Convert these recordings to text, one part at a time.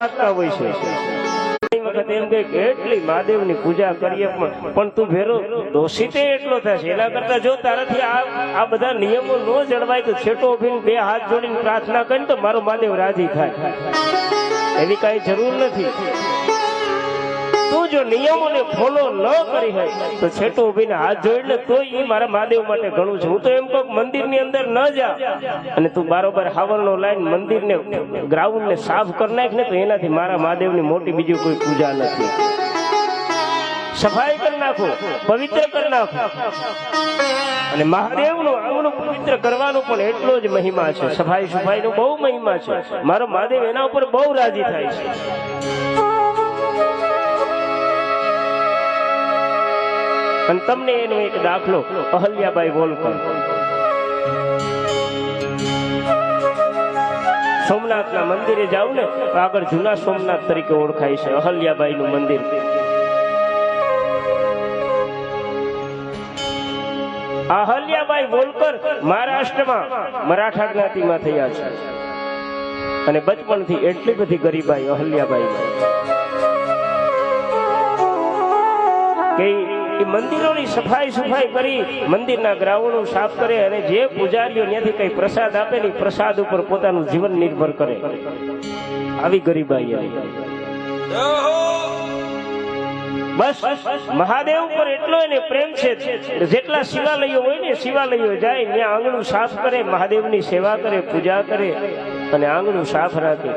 હોય છે વખત એમ કે કેટલી મહાદેવની પૂજા કરીએ પણ તું ભેરો દોષિત એટલો થશે. એના કરતા જો તારાથી આ બધા નિયમો ન જળવાય તો છેટો ઉભીને બે હાથ જોડીને પ્રાર્થના કરી તો મારો મહાદેવ રાજી થાય. એની કઈ જરૂર નથી. તું જો નિયમોને ફોલો ન કરી હોય તો છેટો ઉભીને હાથ જોઈ લે તો એ મારા મહાદેવ માટે ઘણું છે. હું તો એમ કહું મંદિરની અંદર ન જા અને તું બારોબાર હાવરનો લાઈન મંદિરને ગ્રાઉન્ડને સાફ કરી નાખ ને તો એનાથી મારા મહાદેવની મોટી બીજી કોઈ પૂજા નથી. સફાઈ કરી નાખો, પવિત્ર કરી નાખો. અને મહાદેવનું આંગણું પવિત્ર કરવાનો પણ એટલો જ મહિમા છે. સફાઈ નો બહુ મહિમા છે. મારો મહાદેવ એના ઉપર બહુ રાજી થાય છે. અને તમને એનો એક દાખલો અહલ્યાબાઈ હોલકર સોમનાથના મંદિરે જાવ ને આગળ જૂના સોમનાથ તરીકે ઓળખાય છે અહલ્યાબાઈ નું મંદિર. અહલ્યાબાઈ હોલકર મહારાષ્ટ્રમાં મરાઠા જ્ઞાતિમાં થયા છે અને બચપણથી એટલી બધી ગરીબાઈ અહલ્યાબાઈ કે મંદિરોની સફાઈ કરી મંદિરના ગ્રાઉન્ડો સાફ કરે અને જે પૂજારીઓ ત્યાંથી કઈ પ્રસાદ આપે ને પ્રસાદ ઉપર પોતાનું જીવન નિર્ભર કરે. આવી ગરીબાઈ બસ મહાદેવ પર એટલો એને પ્રેમ છે. જેટલા શિવાલયો હોય ને શિવાલયો જાય ત્યાં આંગણું સાફ કરે, મહાદેવની સેવા કરે, પૂજા કરે અને આંગણું સાફ રાખે.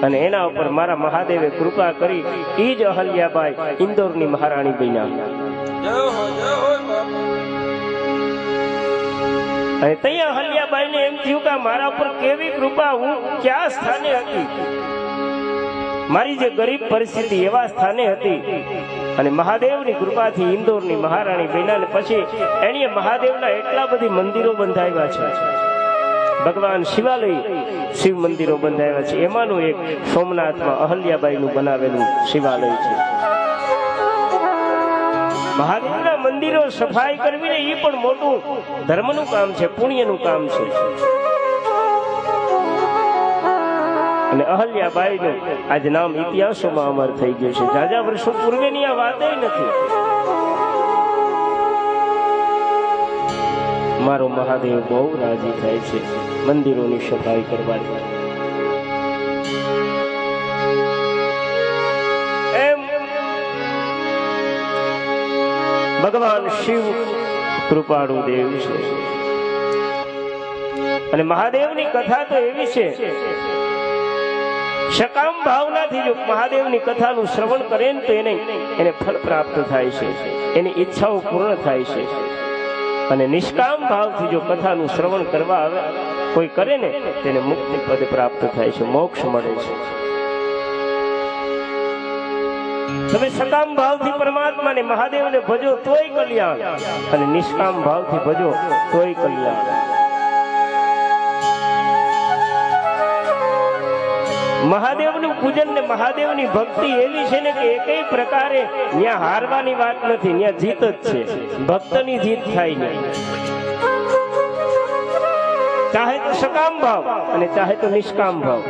અને એના ઉપર મારા મહાદેવે કૃપા કરી ઈ જ અહલ્યાબાઈ ઇન્દોરની મહારાણી બન્યા. અને ત્યાં અહલ્યાબાઈ ને એમ થયું કે મારા ઉપર કેવી કૃપા, હું ક્યાં સ્થાને હતી, મારી જે ગરીબ પરિસ્થિતિ એવા સ્થાને હતી અને મહાદેવની કૃપાથી ઇન્દોરની મહારાણી બન્યા. ને પછી એણે મહાદેવના એટલા બધી મંદિરો બંધાવ્યા છે. ભગવાન શિવાલય શિવ મંદિરો બંધાવ્યા છે. એમાંનું એક સોમનાથમાં અહલ્યાબાઈ નું બનાવેલું શિવાલય છે. મહાદેવના મંદિરો સફાઈ કરવી ને એ પણ મોટું ધર્મનું કામ છે, પુણ્યનું કામ છે. અને અહલ્યાબાઈ નું આજ નામ ઇતિહાસોમાં અમર થઈ ગયું છે. જાજા વર્ષો પૂર્વેની આ વાત નથી. મારો મહાદેવ બહુ રાજી થાય છે મંદિરોની સફાઈ કરવાની. એમ ભગવાન શિવ કૃપાળુ દેવ છે. અને મહાદેવની કથા તો એવી છે, સકામ ભાવનાથી જો મહાદેવની કથાનું શ્રવણ કરે ને તો એને ફળ પ્રાપ્ત થાય છે, એની ઈચ્છાઓ પૂર્ણ થાય છે. અને નિષ્કામ ભાવથી જો કથાનું શ્રવણ કરવા આવે કોઈ કરે ને તેને મુક્તિ પદ પ્રાપ્ત થાય છે, મોક્ષ મળે છે. તમે સકામ ભાવથી પરમાત્માને મહાદેવને ભજો તોય કલ્યાણ અને નિષ્કામ ભાવથી ભજો તોય કલ્યાણ. મહાદેવનું પૂજન ને મહાદેવની ભક્તિ એવી છે ને કે એકેય પ્રકારે ત્યાં હારવાની વાત નથી, ત્યાં જીત જ છે. ભક્તની જીત થાય નહીં. ચાહે તો સકામ ભાવ અને ચાહે તો નિષ્કામ ભાવ.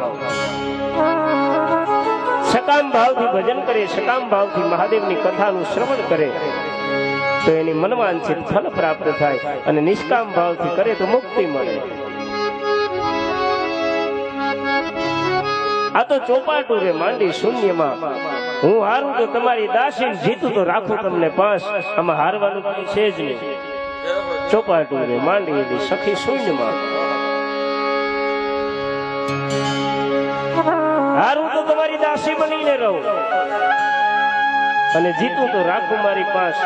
સકામ ભાવથી ભજન કરે, સકામ ભાવથી મહાદેવની કથાનું શ્રવણ કરે તો એની મનવાંછિત ફળ પ્રાપ્ત થાય અને નિષ્કામ ભાવથી કરે તો મુક્તિ મળે. આ તો ચોપાટું રે માંડી શૂન્યમાં, હું હારું તો તમારી દાસી, જીતું તો રાખું તમને પાસ. આમાં હારવાનું છે જ નહીં. ચોપાટું રે માંડી એવી સખી શૂન્યમાં, હારું તો તમારી દાસી બનીને રહું અને જીતું તો રાખું મારી પાસ.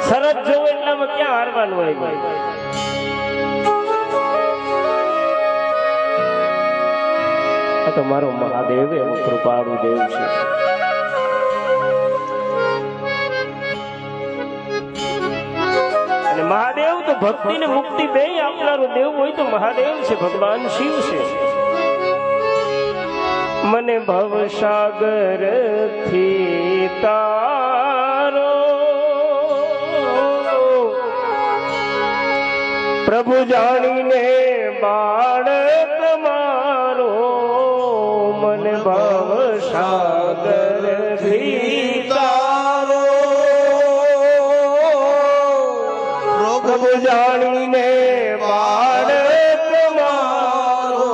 શરત જોવું એટલામાં ક્યાં હારવાનું હોય ભાઈ. તો મારો મહાદેવ એવો કૃપાળુ દેવ છે. અને મહાદેવ તો ભક્તિ ને મુક્તિ બે આપનારો દેવ હોય તો મહાદેવ છે, ભગવાન શિવ છે. મને ભવસાગર થી તારો પ્રભુ જાણીને બાળ તમારો મન ભાવ સાગર ભીતારો પ્રભુ જાણીને બાળ તમારો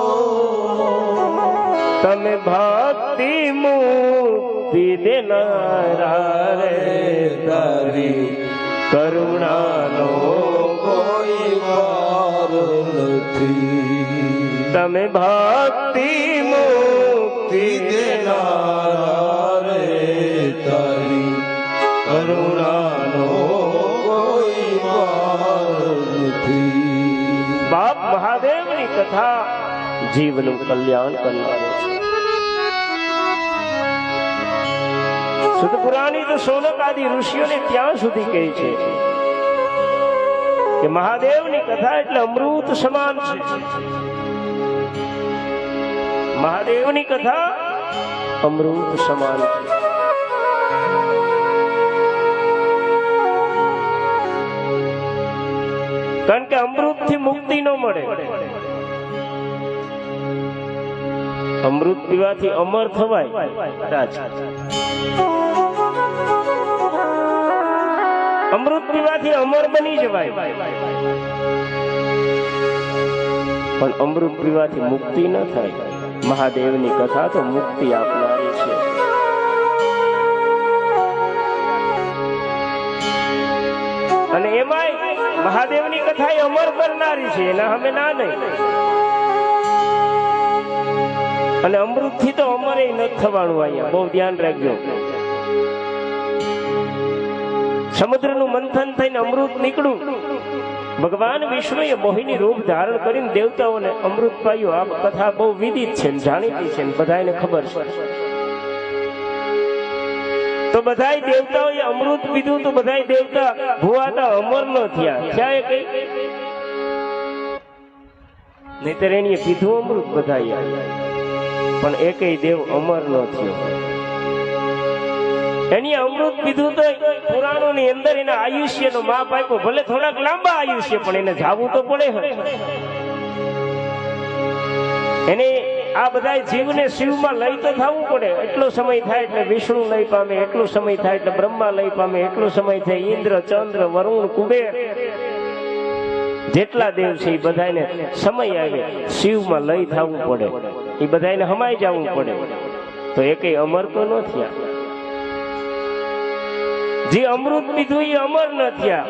તમે ભક્તિ મુક્તિ દેનારા રે તારી કરુણાનો કોઈ પાર નથી તમે ભક્તિ મુક્તિ દેનારા રે તારી કરુણાનો કોઈ પાર નથી બાપ મહાદેવની કથા જીવનું કલ્યાણ કરનારો છે શુદ્ધ પુરાણી તો સોનક આદિ ઋષિઓને ત્યાં સુધી કહે છે કે મહાદેવની કથા એટલે અમૃત સમાન છે મહાદેવની કથા અમૃત સમાન છે કારણ કે અમૃત થી મુક્તિ ન મળે અમૃત પીવાથી અમર થવાય અમૃત પીવાથી અમર બની જવાય પણ અમૃત પીવાથી મુક્તિ ન થાય મહાદેવની કથા તો મુક્તિ આપનારી છે અને એમાંય મહાદેવની કથા એ અમર કરનારી છે એના અમે ના નહીં અને અમૃત થી તો અમરે નથી થવાનું અહીંયા બહુ ધ્યાન રાખજો સમુદ્રનું મંથન થઈને અમૃત નીકળ્યું ભગવાન વિષ્ણુએ મોહિની રૂપ ધારણ કરીને દેવતાઓને અમૃત પાયું આ કથા બહુ વિદિત છે જાણીતી છે બધાને ખબર છે તો બધાય દેવતાઓએ અમૃત પીધું તો બધાય દેવતા ભુવાતા અમર ન થયા ક્યાં કઈ નહીતર એની પીધું અમૃત બધાય પણ એકેય દેવ અમર ન થયો એની અમૃત પીધું તો પુરાણો ની અંદર એના આયુષ્ય નો માપ આપ્યો ભલે થોડાક લાંબા આયુષ્ય પણ એને જાવું તો પડે એને આ બધા જીવને શિવમાં લઈ તો થવું પડે એટલો સમય થાય એટલે વિષ્ણુ લઈ પામે એટલો સમય થાય એટલે બ્રહ્મા લઈ પામે એટલો સમય થાય ઇન્દ્ર ચંદ્ર વરુણ કુબેર જેટલા દેવ છે એ બધાને સમય આવે શિવમાં લઈ થવું પડે એ બધાને હમાઈ જવું પડે તો એકેય અમર તો ન થયા જે અમૃત પીધું એ અમર ન થયા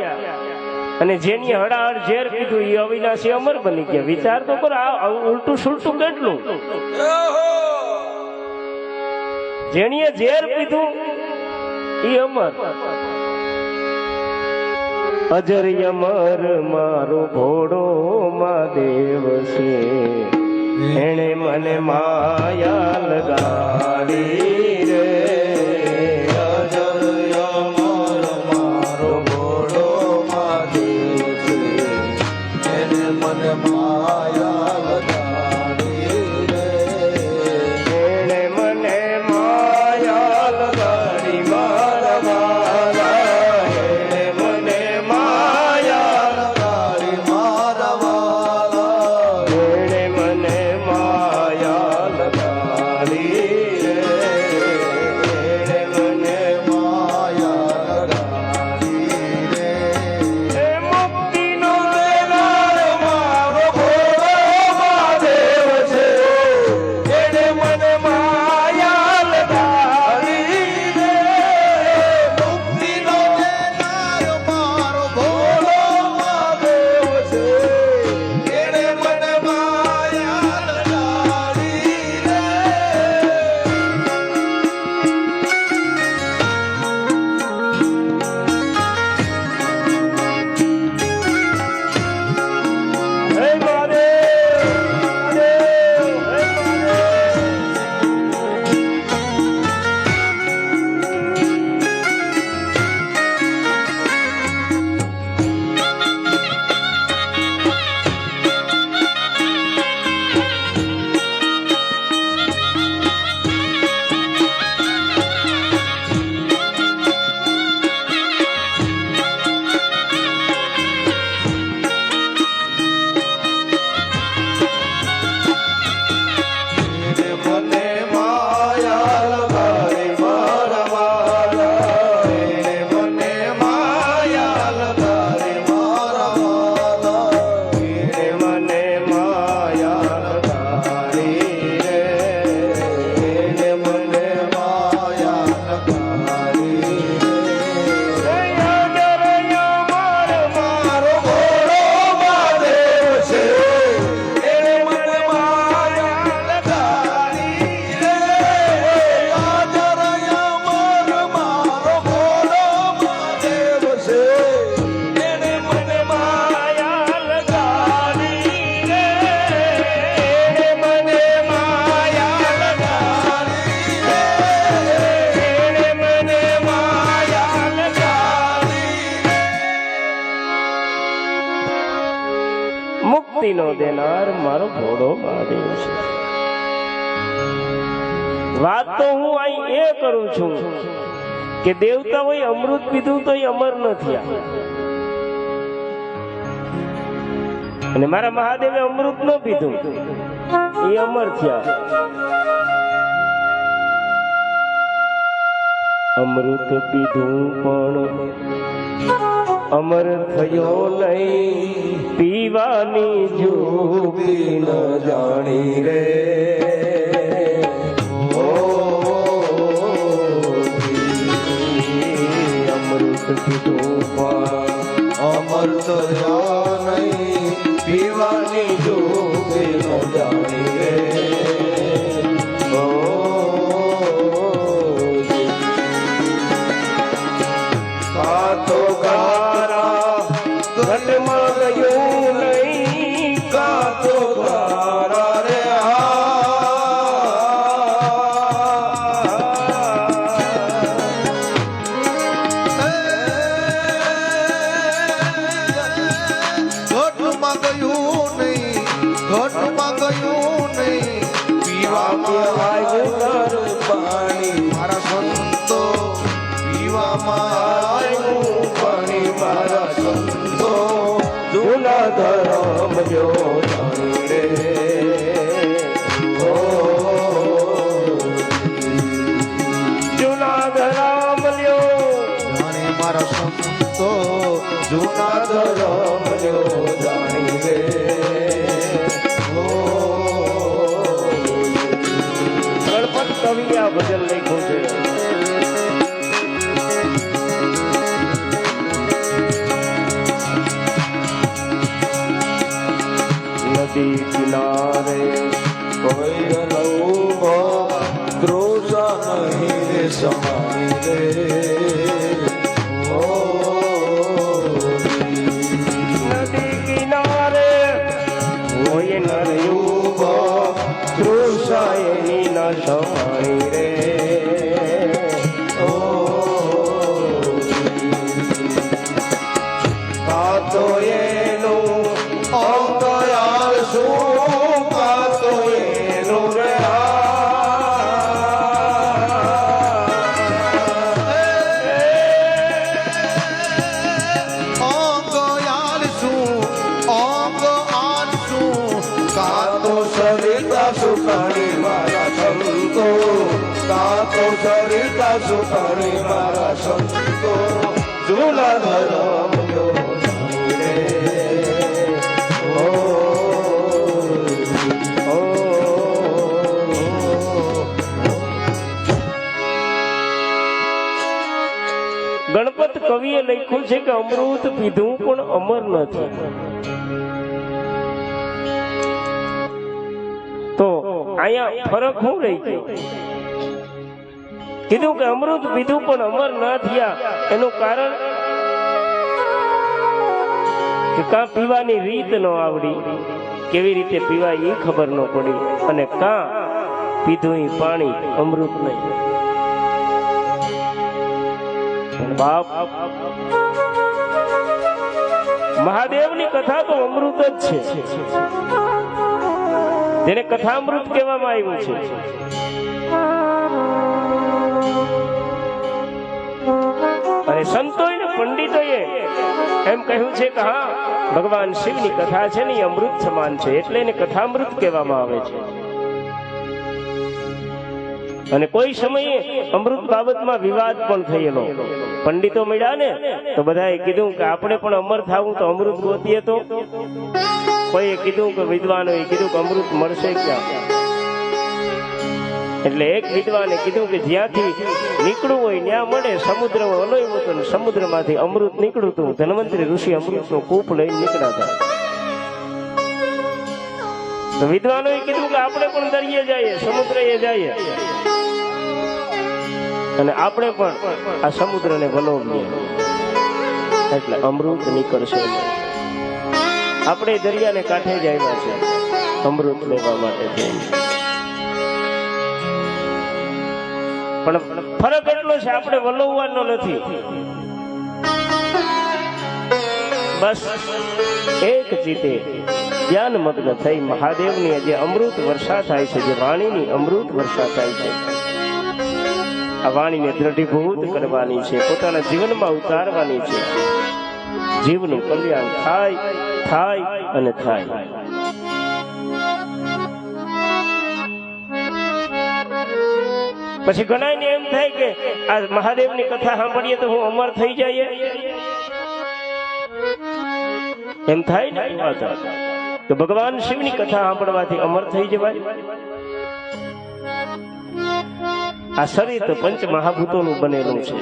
અને જેની હડાહડ ઝેર પીધું એ અવિનાશી અમર બની ગયા વિચાર તો કરો આ ઉલટું સુલટું કેટલું જેણીએ ઝેર પીધું એ અમર અજર અમર મારો ઘોડો મહાદેવ છે એણે મને માયા લગાડી રે દેનાર મારો ભોળો મહાદેવ છે. વાત તો હું અહીં એ કરું છું કે દેવતાઓએ અમૃત પીધું તો એ અમર ન થયા, અને મારા મહાદેવે અમૃત ન પીધું એ અમર થયા. અમૃત પીધું પણ અમર થયો નહીં, પીવાની જોગી ન જાણી રે. અમૃત પીધું પણ અમર થયો નહીં, પીવાની જોગી ન જાણી રે. ઘટમાં ગયું નહીં, કાતો તારા રે ઘટમાં ગયું નહીં, ઘટમાં ગયું નહીં, પીવામાં આવ્યું પાણી મારા સંતો, પીવામાં આવ્યું પાણી મારા સંતો. જૂના ધર્મ જો જાણી રે. જૂના ધર્મ લ્યો જાણે મારા સંતો, જૂના ધર્મ લ્યો જાણી રે. ગણપત કવિ આ ભજન લખ્યું છે. નદી કિનારે કોઈ નવો ત્રોષા નહીં રે સમાઈ રે. નદી કિનારે કોઈ નયું તૃષાયની ન સમાઈ રે. કાતો એનું અંગયાલ શું, કાતો એનું રે અંગયાલ શું, અંગ આલ શું, કાતો સરિતા સુખાણી મારા સંતો, કાતો સરિતા સુખાણી મારા સંતો. જૂના ધર્મ યો જાણી રે. ગણપત કવિએ લખ્યું છે કે અમૃત પીધું પણ અમર નથી. તો અહીંયા ફરક શું રહી ગયો? કીધું કે અમૃત પીધું પણ અમર ના થયા. એનું કારણ કે કાં પીવાની રીત ન આવડી, કેવી રીતે પીવાય એ ખબર ન પડી, અને કાં પીધું એ પાણી અમૃત નહીં. બાપ, મહાદેવની કથા તો અમૃત જ છે, જેને કથામૃત કહેવામાં આવ્યું છે. અને સંતોએ ને પંડિતોએ એમ કહ્યું છે કે હા, ભગવાન શિવની કથા છે ને એ અમૃત સમાન છે, એટલે એને કથામૃત કહેવામાં આવે છે. અને કોઈ સમયે અમૃત બાબતમાં વિવાદ પણ થયેલો. પંડિતો મળ્યા ને તો બધાએ કીધું કે આપણે પણ અમર થાવું તો અમૃત ગોતીએ. તો કોઈએ કીધું કે વિદ્વાનોએ કીધું કે અમૃત મળશે ક્યાં? એટલે એક વિદ્વાને કીધું કે જ્યાંથી નીકળવું હોય ત્યાં મળે. સમુદ્ર હલોયું હતું ને સમુદ્રમાંથી અમૃત નીકળ્યું હતું. ધન્વંતરી ઋષિ અમૃતનો કૂપ લઈને નીકળ્યા હતા. તો વિદ્વાનોએ કીધું કે આપણે પણ દરિયે જઈએ, સમુદ્રએ જઈએ, અને આપણે પણ આ સમુદ્રને વલોવીએ એટલે અમૃત નીકળશે. આપણે દરિયાને કાંઠે જ આવ્યા છે અમૃત લેવા માટે. પણ ફરક એટલો છે, આપણે વલોવવાનો નથી. બસ એક જીતે જ્ઞાન મગ્ન થઈ મહાદેવની જે અમૃત વર્ષા થાય છે, જે વાણીની અમૃત વર્ષા થાય છે, આ વાણીને દ્રઢીભૂત કરવાની છે, પોતાના જીવનમાં ઉતારવાની છે. જીવનું કલ્યાણ થાય થાય અને થાય. પછી ઘણાને એમ થાય કે આ મહાદેવની કથા સાંભળીએ તો હું અમર થઈ જાય, એમ થાય ને વાત તો ભગવાન શિવની કથા સાંભળવાથી અમર થઈ જવાય. આ શરીર તો પંચ મહાભૂતોનું બનેલું છે.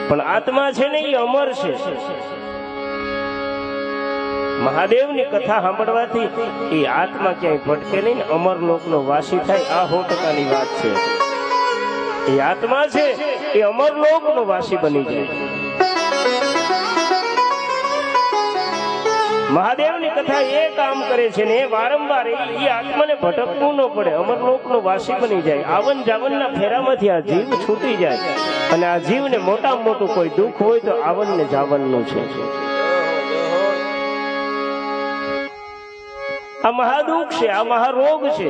પણ આત્મા છે ને એ અમર છે. મહાદેવની કથા સાંભળવાથી એ આત્મા ક્યાંય ભટકે નહીં ને અમર લોકનો વાસી થાય. આ 100%ની વાત છે. એ આત્મા છે એ અમર લોકનો વાસી બની જાય. મહાદેવની કથા એ કામ કરે છે ને એ વારંવાર એ આત્માને ભટકવું ન પડે, અમરલોકનો વાસી બની જાય. આવન જાવનના ફેરામાંથી આ જીવ છૂટી જાય. અને આ જીવને મોટામાં મોટું કોઈ દુઃખ હોય તો આવન ને જાવનનું છે. આ મહાદુઃખ છે, આ મહારોગ છે.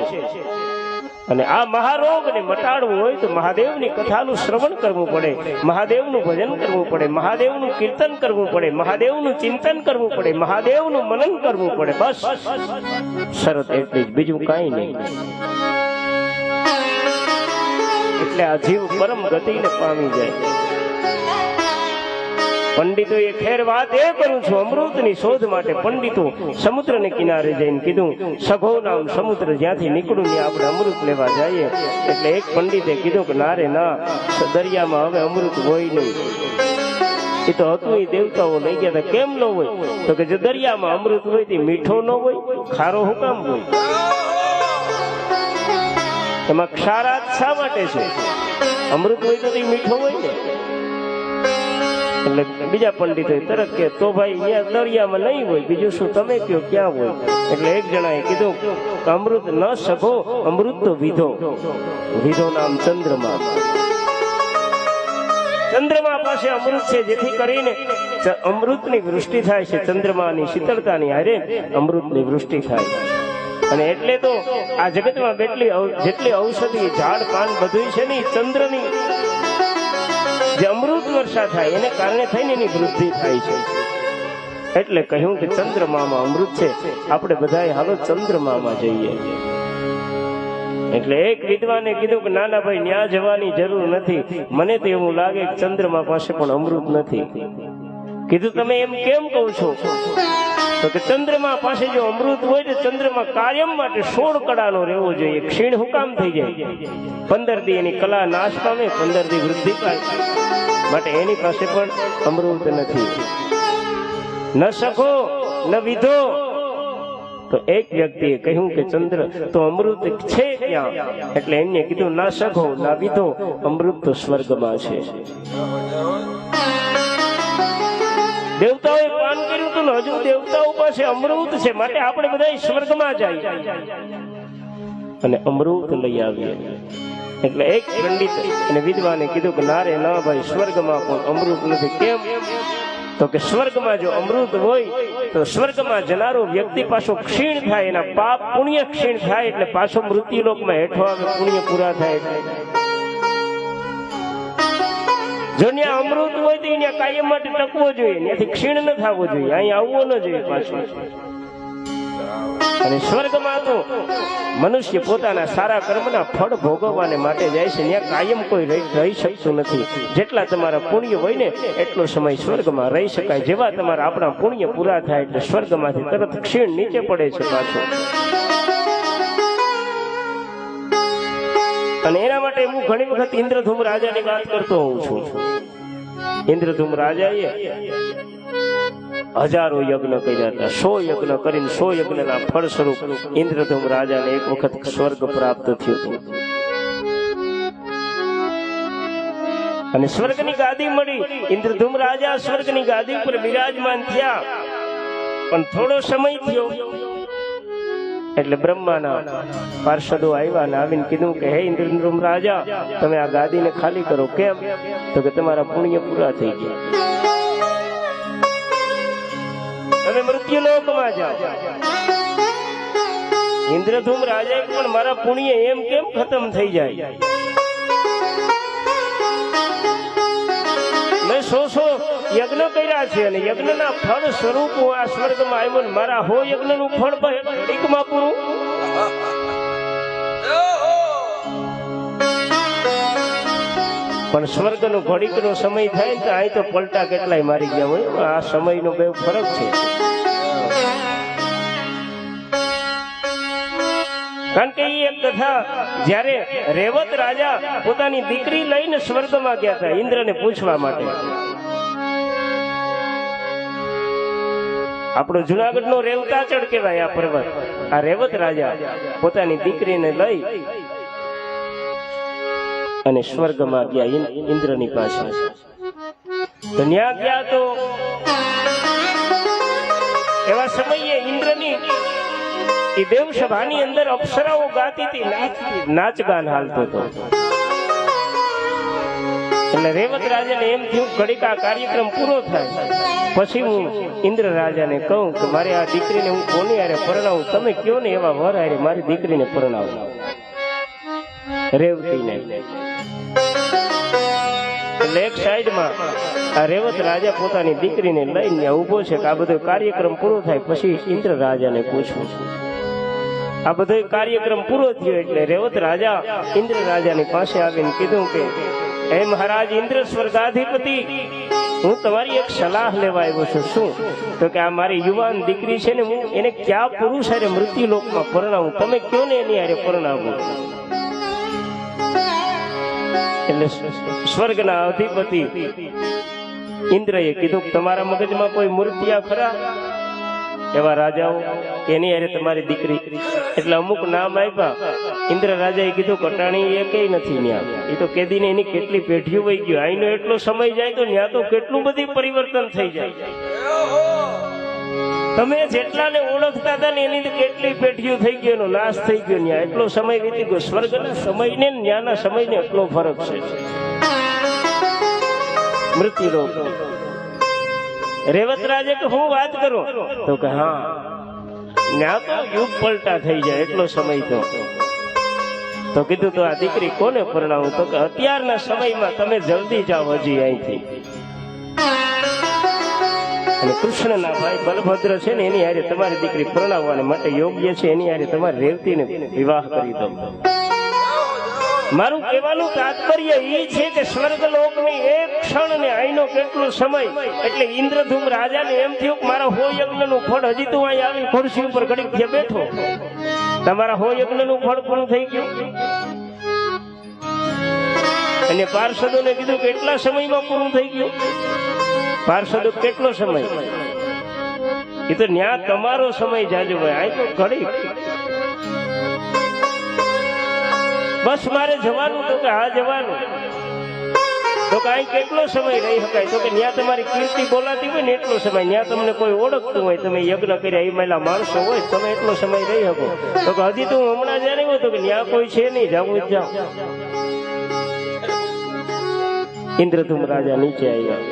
અને આ મહારોગને મટાડવું હોય તો મહાદેવની કથાનું શ્રવણ કરવું પડે, મહાદેવનું ભજન કરવું પડે, મહાદેવનું કીર્તન કરવું પડે, મહાદેવનું ચિંતન કરવું પડે, મહાદેવનું મનન કરવું પડે. બસ શરત એટલી જ, બીજું કાંઈ નહીં. એટલે આ જીવ પરમ ગતિને પામી જાય. પંડિતો એ ખેર વાત એ કરું છું, અમૃતની શોધ માટે પંડિતો સમુદ્રને કિનારે જઈને કીધું, સઘો નામ સમુદ્ર જ્યાંથી નીકળું ને આપણે અમૃત લેવા જઈએ. એટલે એક પંડિતે કીધું કે ના રે ના, દરિયામાં હવે અમૃત હોય નહીં. એ તો હતું એ દેવતાઓ લઈ ગયા હતા. કેમ ન હોય? તો કે જે દરિયામાં અમૃત હોય તે મીઠો ન હોય, ખારો હું કામ હોય? એમાં ક્ષારાત શા માટે છે? અમૃત હોય તો મીઠો હોય ને. એટલે બીજા પંડિતો તરત કે તો ભાઈ અહીંયા દરિયામાં નહીં હોય, બીજું શું તમે કયો ક્યાં હોય? એટલે એક જણાએ કીધું કે અમૃત ન સઘો, અમૃત તો વિધો. વિધો નામ ચંદ્રમા. ચંદ્રમા પાસે અમૃત છે, જેથી કરીને અમૃતની વૃષ્ટિ થાય છે. ચંદ્રમાની શીતળતાની હારે અમૃતની વૃષ્ટિ થાય. અને એટલે તો આ જગતમાં જેટલી ઔષધિ ઝાડ પાન બધું છે ને ચંદ્રની જે અમૃત વર્ષા થાય એને કારણે થઈને એની વૃદ્ધિ થાય છે. એટલે કહ્યું કે ચંદ્રમામાં અમૃત છે, આપણે બધાએ હાલો ચંદ્રમામાં જઈએ. એટલે એક વિદ્વાને કીધું કે નાના ભાઈ ન્યા જવાની જરૂર નથી, મને તો એવું લાગે કે ચંદ્રમા પાસે પણ અમૃત નથી. કીધું તમે એમ કેમ કહો છો? તો કે ચંદ્રમા પાસે જો અમૃત હોય તો ચંદ્રમા કાયમ માટે 16 કળાનો રહેવો જોઈએ. ક્ષીણ હું કામ થઈ જાય? 15 દી એની કલા નાશ પામે, 15 દી વૃદ્ધિ પામે. માટે એની પાસે પણ અમૃત નથી. ન સખો ન વિધો. તો એક વ્યક્તિએ કહ્યું કે ચંદ્ર તો અમૃત છે ક્યાં? એટલે એમને કીધું ના સખો ના વિધો, અમૃત તો સ્વર્ગમાં છે. દેવતાઓએ પાન કર્યું હતું ને હજુ દેવતાઓ પાસે અમૃત છે, માટે આપણે બધા સ્વર્ગમાં જઈએ અને અમૃત લઈ આવીએ. એટલે એક પંડિત અને વિદ્વાને કીધું કે ના રે ના ભાઈ, સ્વર્ગમાં પણ અમૃત નથી. કેમ? તો કે સ્વર્ગમાં જો અમૃત હોય તો સ્વર્ગમાં જનારો વ્યક્તિ પાછો ક્ષીણ થાય, એના પાપ પુણ્ય ક્ષીણ થાય, એટલે પાછો મૃત્યુલોકમાં હેઠો આવે, પુણ્ય પૂરા થાય. જો ત્યાં અમૃત હોય તો ત્યાં કાયમ માટે ટકવો જોઈએ, ત્યાંથી ક્ષીણ ન થવો જોઈએ, અહીં આવવો ન જોઈએ પાછું. અને સ્વર્ગમાં તો મનુષ્ય પોતાના સારા કર્મના ફળ ભોગવવાને માટે જાય છે. ત્યાં કાયમ કોઈ રહી શકતું નથી. જેટલા તમારા પુણ્ય હોય ને એટલો સમય સ્વર્ગમાં રહી શકાય. જેવા તમારા આપણા પુણ્ય પૂરા થાય એટલે સ્વર્ગમાંથી તરત ક્ષીણ નીચે પડે છે પાછો. અને એના માટે હું ઘણી વખત ઇન્દ્રધૂમ રાજાની વાત કરતો હોઉં છું. ઇન્દ્રધૂમ રાજાએ 1000 યજ્ઞ કર્યા હતા. 100 યજ્ઞ કરીને 100 યજ્ઞના ફળ સ્વરૂપ ઇન્દ્રધૂમ રાજાને એક વખત સ્વર્ગ પ્રાપ્ત થયું હતું. અને સ્વર્ગની ગાદી મળી. ઇન્દ્રધૂમ રાજા સ્વર્ગની ગાદી ઉપર બિરાજમાન થયા. પણ થોડો સમય થયો એટલે બ્રહ્માના પાર્ષદો આવ્યા અને આવીને કીધું કે હે ઇન્દ્રધૂમ રાજા, તમે આ ગાદીને ખાલી કરો. કેમ? તો કે તમારા પુણ્ય પૂરા થઈ ગયા. તમે મૃત્યુલોકમાં જાઓ. ઇન્દ્રધૂમ રાજાએ પણ મારા પુણ્ય એમ કેમ ખતમ થઈ જાય? મેં 100 યજ્ઞ કર્યા છે અને યજ્ઞના ફળ સ્વરૂપ હું આ સ્વર્ગમાં આવ્યો ને મારા 100 યજ્ઞનું ફળ ઘડીકમાં પૂરું. પણ સ્વર્ગનો ઘડીકનો સમય થાય ને તો અહીં તો પલટા કેટલાય મારી ગયા હોય. આ સમયનો બે ફરક છે. કારણ કે એ એક કથા જ્યારે રેવત રાજા પોતાની દીકરી લઈને સ્વર્ગમાં ગયા હતા ઇન્દ્રને પૂછવા માટે. આપણો જુનાગઢનો રેવતાચળ કહેવાય આ પર્વત. આ રેવત રાજા પોતાની દીકરીને લઈ અને સ્વર્ગમાં ગયા ઇન્દ્રની પાસે. તો ન્યા ગયા તો એવા સમયે ઇન્દ્રની એ દેવસભાની અંદર અપ્સરાઓ ગાતી હતી, નાચ ગાન હાલતો હતો. એટલે રેવત રાજાને એમ થયું ઘડીક આ કાર્યક્રમ પૂરો થાય પછી હું ઇન્દ્ર રાજાને કહું કે મારે આ દીકરીને હું કોની હારે પરણાવું, તમે કયો ને એવા વર હારે મારી દીકરીને પરણાવું. રેવતીને એટલે એક સાઈડમાં આ રેવત રાજા પોતાની દીકરીને લઈને ઉભો છે કે આ બધો કાર્યક્રમ પૂરો થાય પછી ઇન્દ્ર રાજાને પૂછવું છું. આ બધો કાર્યક્રમ પૂરો થયો એટલે રેવત રાજા ઇન્દ્ર રાજાની પાસે આવીને કીધું કે હે મહારાજ ઇન્દ્ર સ્વર્ગાધિપતિ, હું તમારી એક સલાહ લેવા આવ્યો છું. શું? તો કે આ મારી યુવાન દીકરી છે ને હું એને ક્યાં પુરુષ હારે મૃત્યુલોકમાં પરણાવું, તમે કયો ને એની હારે પરણાવું. એટલે સ્વર્ગના અધિપતિ ઇન્દ્રએ કીધું તમારા મગજમાં કોઈ મૂર્તિયા ખરા એવા રાજાઓ એની હારે તમારી દીકરી? એટલે અમુક નામ આપ્યા. ઇન્દ્ર રાજાએ કીધું કટાણી એ કઈ નથી ન્યા. એ તો કેદીને એની કેટલી પેઢીઓ વહી ગયો. અહીંનો એટલો સમય જાય તો ન્યા તો કેટલું બધી પરિવર્તન થઈ જાય. તમે જેટલાને ઓળખતા હતા ને એની કેટલી પેઢીઓ થઈ ગયો, એનો નાશ થઈ ગયો. ન્યા એટલો સમય વીતી ગયો. સ્વર્ગના સમયને ન્યાના સમયને એટલો ફરક છે. મૃત્યુલોક. રેવત રાજે કે હું વાત કરું તો કે હા ન્યા તો યુગ પલટા થઈ જાય એટલો સમય. તો કીધું તો આ દીકરી કોને પરણાવું? તો કે અત્યારના સમયમાં તમે જલ્દી જાઓ હજી અહીંથી. અને કૃષ્ણના ભાઈ બલભદ્ર છે ને એની હારે તમારી દીકરી પરણાવવાને માટે યોગ્ય છે. એની હારે તમારી રેવતીને વિવાહ કરી દો. મારું કહેવાનું તાત્પર્ય એ છે કે સ્વર્ગલોકની એક ક્ષણ ને અહીંનો કેટલો સમય. એટલે ઇન્દ્રધૂમ રાજાને એમ થયું કે મારા 100 યજ્ઞનું ફળ હજી તો અહીં આવી ખુરશી ઉપર ઘડીક થયા બેઠો. તમારા 100 યજ્ઞનું ફળ પૂરું થઈ ગયું. અને પાર્ષદોને કીધું કેટલા સમયમાં પૂરું થઈ ગયું? પાર્ષદો કેટલો સમય? એ તો ન્યા તમારો સમય જાજો હોય, અહીં તો ઘડી બસ મારે જવાનું. તો કે હા જવાનું. તો કે અહીં કેટલો સમય રહી શકાય? તો કે ન્યા તમારી કીર્તિ બોલાતી હોય ને એટલો સમય. ન્યા તમને કોઈ ઓળખતું હોય, તમે યજ્ઞ કર્યા એ મહિલા માણસો હોય તમે એટલો સમય રહી શકો. તો કે હજી તો હું હમણાં જયારે હોય તો કે ન્યા કોઈ છે નહીં, જવું જ જાઓ. ઇન્દ્રધૂમ રાજા નીચે આવ્યા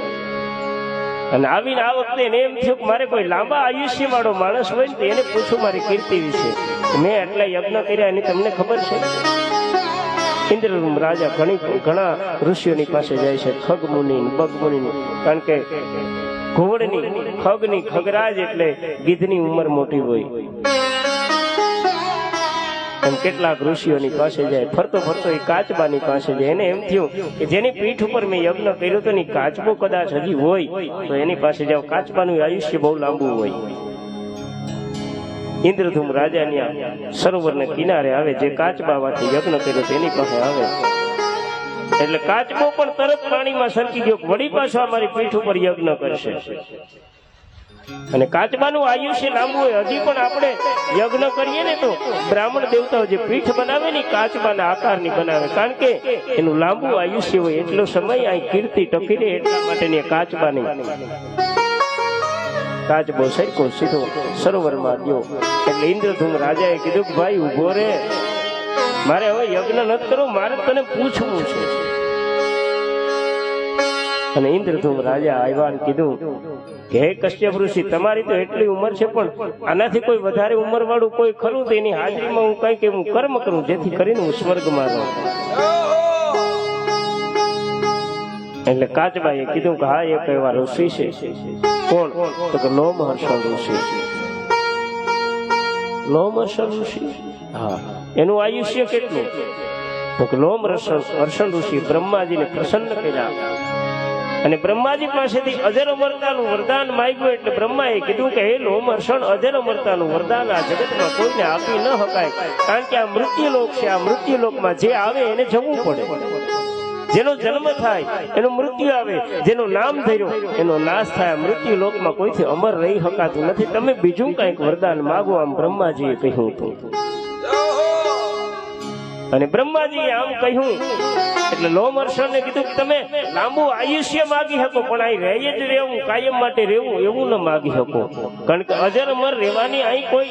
અને આવીને આ વખતે એને એમ થયું કે મારે કોઈ લાંબા આયુષ્ય વાળો માણસ હોય ને તો એને પૂછું મારી કીર્તિ વિશે. મેં આટલા યજ્ઞ કર્યા એની તમને ખબર છે? ઇન્દ્રધૂમ રાજા ઘણા ઋષિઓની પાસે જાય છે, ખગ મુનિ બગ મુનિ. કારણ કે ઘોડની ખગની ખગરાજ એટલે ગીધની ઉંમર મોટી હોય. કેટલાક ઋષિઓની પાસે જાય. ફરતો ફરતો એ કાચબાની પાસે જાય. એને એમ થયું કે જેની પીઠ ઉપર મેં યજ્ઞ કર્યો તો ની કાચબો કદાચ હજી હોય તો એની પાસે જાવ. કાચબાનું આયુષ્ય બહુ લાંબુ હોય. ઇન્દ્રધૂમ રાજાની સરોવરને કિનારે આવે. જે કાચબાવાથી યજ્ઞ કર્યો તેની પાસે આવે એટલે કાચબો પણ તરત પાણીમાં સરકી ગયો. વળી પાછો અમારી પીઠ ઉપર યજ્ઞ કરશે. અને કાચબાનું આયુષ્ય લાંબુ હોય. હજી પણ આપણે યજ્ઞ કરીએ ને તો બ્રાહ્મણ દેવતાઓ જે પીઠ બનાવે ને કાચબાના આકારની બનાવે. કારણ કે એનું લાંબુ આયુષ્ય હોય. એટલો સમય અહીં કીર્તિ ટકી રહે એટલા માટેની કાચબાની. કાચબો સરકો સીધો સરોવરમાં ગયો. એટલે ઇન્દ્રધૂમ રાજાએ કીધું કે ભાઈ ઉભો રે, મારે હવે યજ્ઞ નથી કરવો, મારે તને પૂછવું છે. અને ઇન્દ્રધૂમ રાજા આવ્યા અને કીધું કે હે કશ્યપ ઋષિ, તમારી તો એટલી ઉંમર છે, પણ આનાથી કોઈ વધારે ઉંમર વાળું કોઈ ખરું તો એની હાજરીમાં હું કઈક એવું કર્મ કરું જેથી કરીને હું સ્વર્ગમાં રહું. એટલે કાચબાઈએ કીધું કે હા, એક એવા ઋષિ છે. કોણ? તો કે લોમહર્ષણ ઋષિ. લોમહર્ષણ ઋષિ, હા. એનું આયુષ્ય કેટલું? તો કે લોમહર્ષણ ઋષિ બ્રહ્માજીને પ્રસન્ન કર્યા અને બ્રહ્માજી પાસેથી અજર અમરતાનું વરદાન માંગ્યું. એટલે બ્રહ્માએ કીધું કે હે લોમહર્ષણ, અજર અમરતાનું વરદાન આ જગતમાં કોઈને આપી ન શકાય, કારણ કે આ મૃત્યુલોક છે. આ મૃત્યુલોકમાં જે આવે એને જવું પડે. જેનો જન્મ થાય એનું મૃત્યુ આવે, જેનું નામ ધર્યો એનો નાશ થાય. મૃત્યુ લોકમાં કોઈથી અમર રહી શકાતું નથી. તમે બીજું કઈક વરદાન માગો, આમ બ્રહ્માજીએ કહ્યું હતું. અને બ્રહ્માજીએ આમ કહ્યું એટલે લોમહર્ષણને કીધું કે તમે લાંબુ આયુષ્ય માગી શકો, પણ અહીં રહી જ રહેવું, કાયમ માટે રહેવું એવું ન માગી શકો, કારણ કે અજર અમર રહેવાની અહીં કોઈ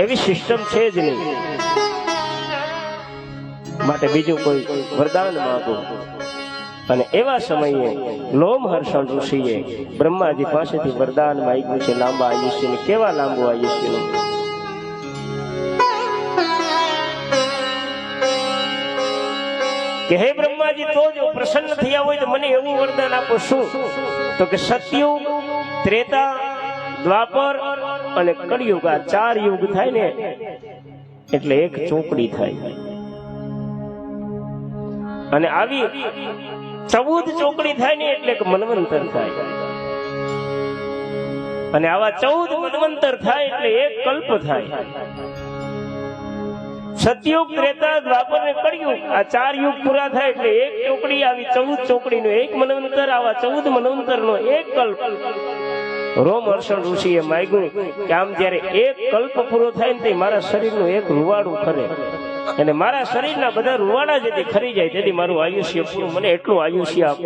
એવી સિસ્ટમ છે જ નહીં. માટે બીજું કોઈ વરદાન માંગો. અને એવા સમયે લોમહર્ષણ ઋષિએ બ્રહ્માજી પાસેથી વરદાન માંગ્યું છે લાંબા આયુષ્યનું. કેવા લાંબુ આયુષ્યનું? કે હે બ્રહ્માજી, તો જો પ્રસન્ન થયા હોય તો મને એવું વરદાન આપો. શું? તો કે સતયુગ, ત્રેતા, દ્વાપર અને કળિયુગ, આ 4 યુગ થાય ને એટલે એક ચોકડી થાય. અને આવી 14 ચોકડી થાય ને એટલે એક મન્વંતર થાય. અને આવા 14 મન્વંતર થાય એટલે એક કલ્પ થાય. સતયુગ, ત્રેતા, દ્વાપર ને કળિયુગ, આ 4 યુગ પૂરા થાય એટલે એક ચોકડી. આવી 14 ચોકડીનો એક મન્વંતર, આવા 14 મન્વંતરનો એક કલ્પ. લોમહર્ષણ ઋષિએ માંગ્યું કે આમ જયારે એક કલ્પ પૂરો થાય ને તે મારા શરીરનું એક રૂવાડું ખરે, અને મારા શરીરના બધા રૂવાડા જેથી ખરી જાય તેથી મારું આયુષ્ય પૂરું, મને એટલું આયુષ્ય આપ.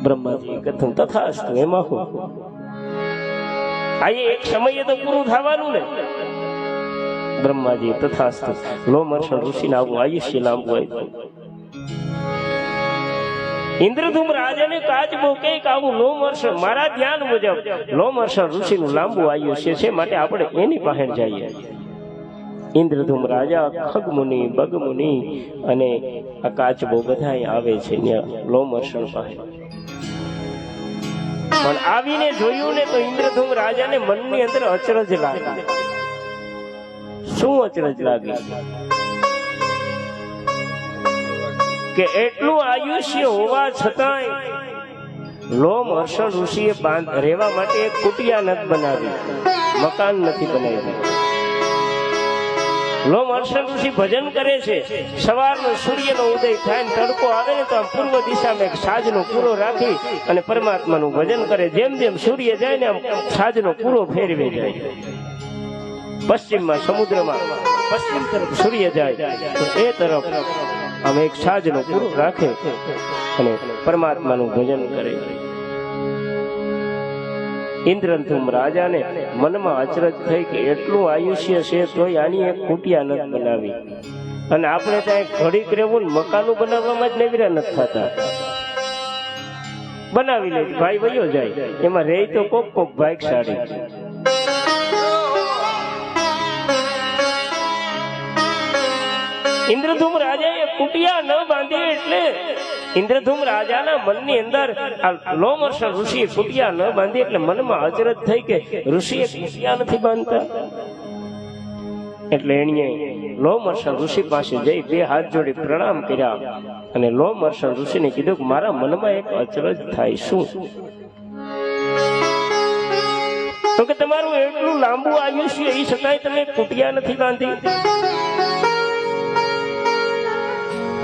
બ્રહ્માજી કથું તથાસ્તુ. એમાં હું આ એક સમયે તો પૂરું થવાનું ને. બ્રહ્માજી તથાસ્તુ. લોમહર્ષણ ઋષિને આવું આયુષ્ય લાંબુ આપ્યું. ઇન્દ્રધૂમ રાજાને કાચબો કે આવું લોમહર્ષણ, મારા ધ્યાન મુજબ લોમહર્ષણ ઋષિનું લાંબુ આયુષ્ય છે, માટે આપણે એની પાસે જઈએ. ઇન્દ્રધૂમ રાજા, ખગમુનિ, બગમુનિ અને આ કાચબો બધા આવે છે લોમહર્ષણ પાસે. પણ આવીને જોયું ને તો ઇન્દ્રધૂમ રાજાને મનની અંદર અચરજ લાગી. શું અચરજ લાગી? કે એટલું આયુષ્ય હોવા છતાંય લોમહર્ષણ ઋષિએ રહેવા માટે એક કુટિયા નથી બનાવી, મકાન નથી બનાવ્યું. લોમહર્ષણ ઋષિ ભજન કરે છે. સવારનો સૂર્યનો ઉદય થાય ને તડકો આવે ને તો આમ પૂર્વ દિશામાં એક સાજનો પૂરો રાખી અને પરમાત્માનું ભજન કરે. જેમ જેમ સૂર્ય જાય ને આમ સાજનો પૂરો ફેરવે જાય. પશ્ચિમમાં સમુદ્રમાં પશ્ચિમ તરફ સૂર્ય જાય તો એ તરફ આમ એક સાજનો પૂરો રાખે અને પરમાત્માનું ભજન કરે. ઇન્દ્રધૂમ રાજાને મનમાં અચરજ થઈ કે એટલું આયુષ્ય છે તોય આની એક કુટિયા નથી બનાવી. અને આપણે ત્યાં ઘડીક રહેવું મકાનો બનાવવામાં જ નવીરા નથી થતા. બનાવી લે ભાઈ વયો જાય, એમાં રહે તો કોક કોક ભાગશાળી. ઇન્દ્રધૂમ રાજાએ કુટિયા ન બાંધી એટલે ઇન્દ્રધૂમ રાજાના મનની અંદર લોમહર્ષણ ઋષિએ કુટિયા ન બાંધી એટલે મનમાં અચરજ થઈ કે ઋષિએ કુટિયા નથી બાંધતા. એટલે એણે લોમહર્ષણ ઋષિ પાસે જઈ 2 હાથ જોડી પ્રણામ કર્યા અને લોમહર્ષણ ઋષિને કીધું કે મારા મનમાં એક અચરજ થાય. શું? તો કે તમારું એટલું લાંબુ આયુષ્ય એ છતાંય તમે કુટિયા નથી બાંધી.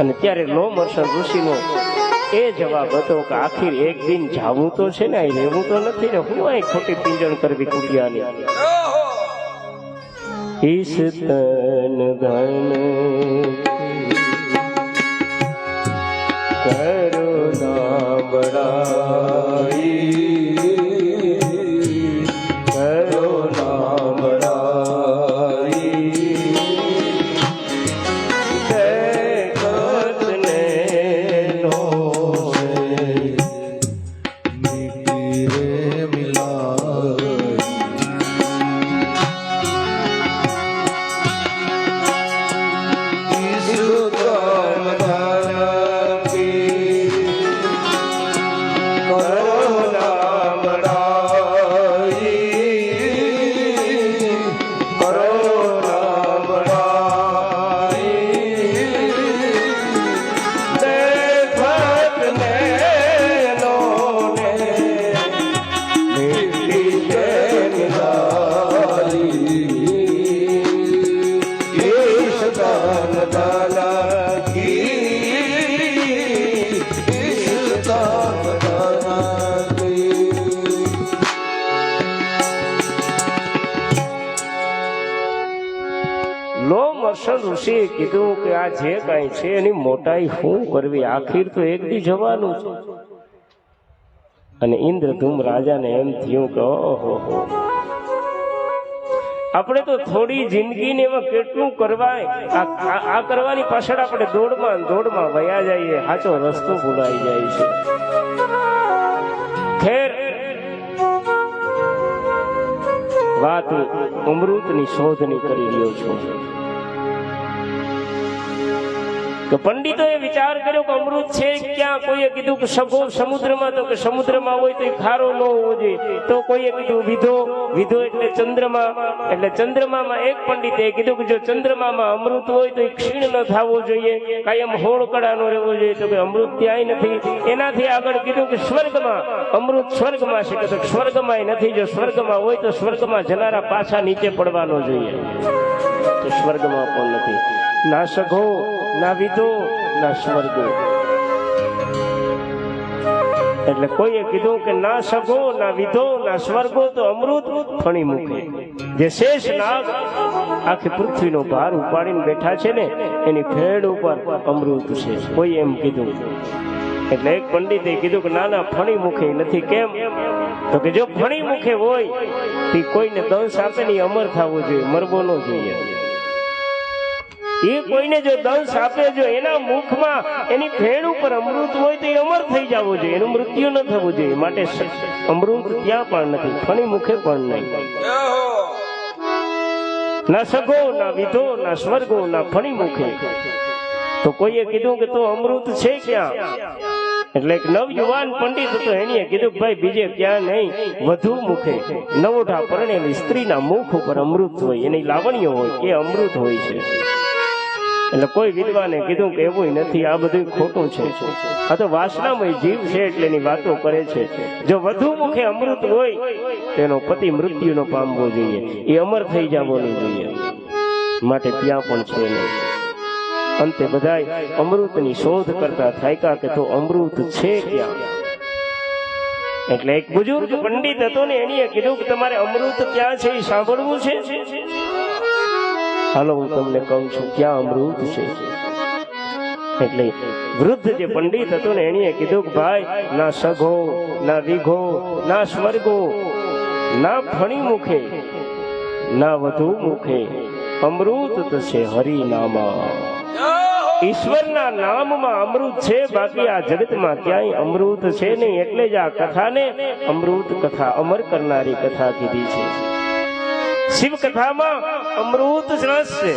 અને ત્યારે લોમહર્ષણ ઋષિનો એ જવાબ હતો કે આખીર એક દિન જાવું તો છે ને, અહીં રહેવું તો નથી ને, હું અહીં ખોટી પિંજણ કરવી કુટિયાની. ઈસ તન ધન કરુણા બડાઈ, કરુણા બડાઈ, ઋષિએ કીધું કે આ જે કાંઈ છે એની મોટાઈ શું કરવી, આખીર તો એક દી જવાનું છે. અને ઇન્દ્રધૂમ રાજાને એમ થયું કે ઓહો, આપણે તો થોડી જિંદગીને એમાં કેટલું કરવાય, આ કરવાની પાછળ આપણે દોડમાં વયા જઈએ, સાચો રસ્તો ભૂલાઈ જાય છે. ખેર વાત અમૃતની શોધની કરી રહ્યો છું કે પંડિતોએ વિચાર કર્યો કે અમૃત છે ક્યાં. કોઈએ કીધું કે સગો સમુદ્રમાં, તો કે સમુદ્રમાં હોય તો એ ખારો ન હોવો જોઈએ. તો કોઈએ કીધું વિધો એટલે ચંદ્રમા, એટલે ચંદ્રમામાં એક પંડિતે કીધું કે જો ચંદ્રમામાં અમૃત હોય તો એ ક્ષીણ ન થવું જોઈએ, કાયમ હોળકડાનો રહેવો જોઈએ. તો કે અમૃત ત્યાંય નથી. એનાથી આગળ કીધું કે સ્વર્ગમાં અમૃત સ્વર્ગમાં છે, કે સ્વર્ગમાં નથી. જો સ્વર્ગમાં હોય તો સ્વર્ગમાં જનારા પાછા નીચે પડવાનો જોઈએ, તો સ્વર્ગમાં પણ નથી. ના સઘો ના વિધો ના સ્વર્ગો. એટલે કોઈએ કીધું કે ના સઘો ના વિધો ના સ્વર્ગો, તો અમૃત ફણી મૂકે. જે શેષ નાગ આખી પૃથ્વીનો ભાર ઉપાડીને બેઠા છે ને, એની ફેડ ઉપર અમૃત છે, કોઈ એમ કીધું. એટલે એક પંડિતે કીધું કે ના ફણી મુખે નથી. કેમ? તો કે જો ફણી મુખે હોય તો કોઈને દંશ આપે ને અમર થવો જોઈએ, મરવો ન જોઈએ. એ કોઈને જો દંશ આપે, જો એના મુખમાં એની ફેણ ઉપર અમૃત હોય તો એ અમર થઈ જવો જોઈએ, એનું મૃત્યુ ન થવું જોઈએ. માટે અમૃત ત્યાં પણ નથી, ફણી મુખે પણ નહીં. ના સગો ના વિધો ના સ્વર્ગો ના ફણી મુખે. તો કોઈએ કીધું કે તો અમૃત છે ક્યાં? એટલે એક નવયુવાન પંડિત હતો, એણીએ કીધું કે ભાઈ બીજે ક્યાં નહીં, વધુ મુખે નવોઢા પરણેલી સ્ત્રીના મુખ ઉપર અમૃત હોય, એની લાવણ્ય હોય, એ અમૃત હોય છે. એટલે કોઈ વિદ્વાને કીધું કે એવું નથી, આ બધું ખોટું છે, આ તો વાસનામય જીવ છે એટલે એની વાતો કરે છે. જો વધુ મુખે અમૃત હોય તેનો પતિ મૃત્યુનો પામવો જોઈએ, એ અમર થઈ જવાનું જોઈએ. માટે ત્યાં પણ છે નહીં. અંતે બધાય અમૃતની શોધ કરતા થાય કે તો અમૃત છે ક્યાં? એટલે એક બુજુર્ગ પંડિત હતો ને, એણીએ કીધું કે તમારે અમૃત ક્યાં છે એ સાંભળવું છે. હાલો હું તમને કહું છું ક્યાં અમૃત છે. એટલે વૃદ્ધ જે પંડિત હતો ને, એણીએ કીધું કે ભાઈ ના સઘો ના વિઘો ના સ્વર્ગો ના ફણી મુખે ના વધુ મુખે અમૃત છે હરિનામા. ઈશ્વરના નામમાં અમૃત છે, બાકી આ જગતમાં ક્યાંય અમૃત છે નહીં. એટલે જ આ કથાને અમૃત કથા, અમર કરનારી કથા કીધી છે. શિવ કથામાં અમૃત રસ છે.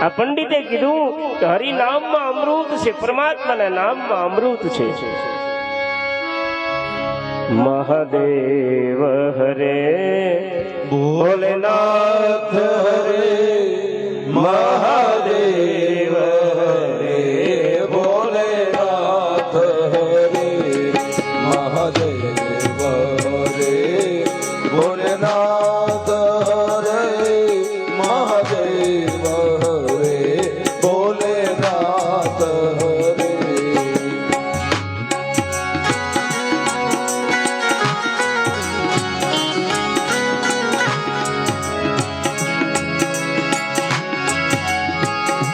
આ પંડિતે કીધું કે હરિનામમાં અમૃત છે, પરમાત્માના નામમાં અમૃત છે. મહાદેવ હરે ભોલેનાથ હરે, મહાદેવ હરે ભોલેનાથ હરે, મહાદેવ હરે ભોલેનાથ હરે, મહાદેવ હરે ભોલેનાથ હરે.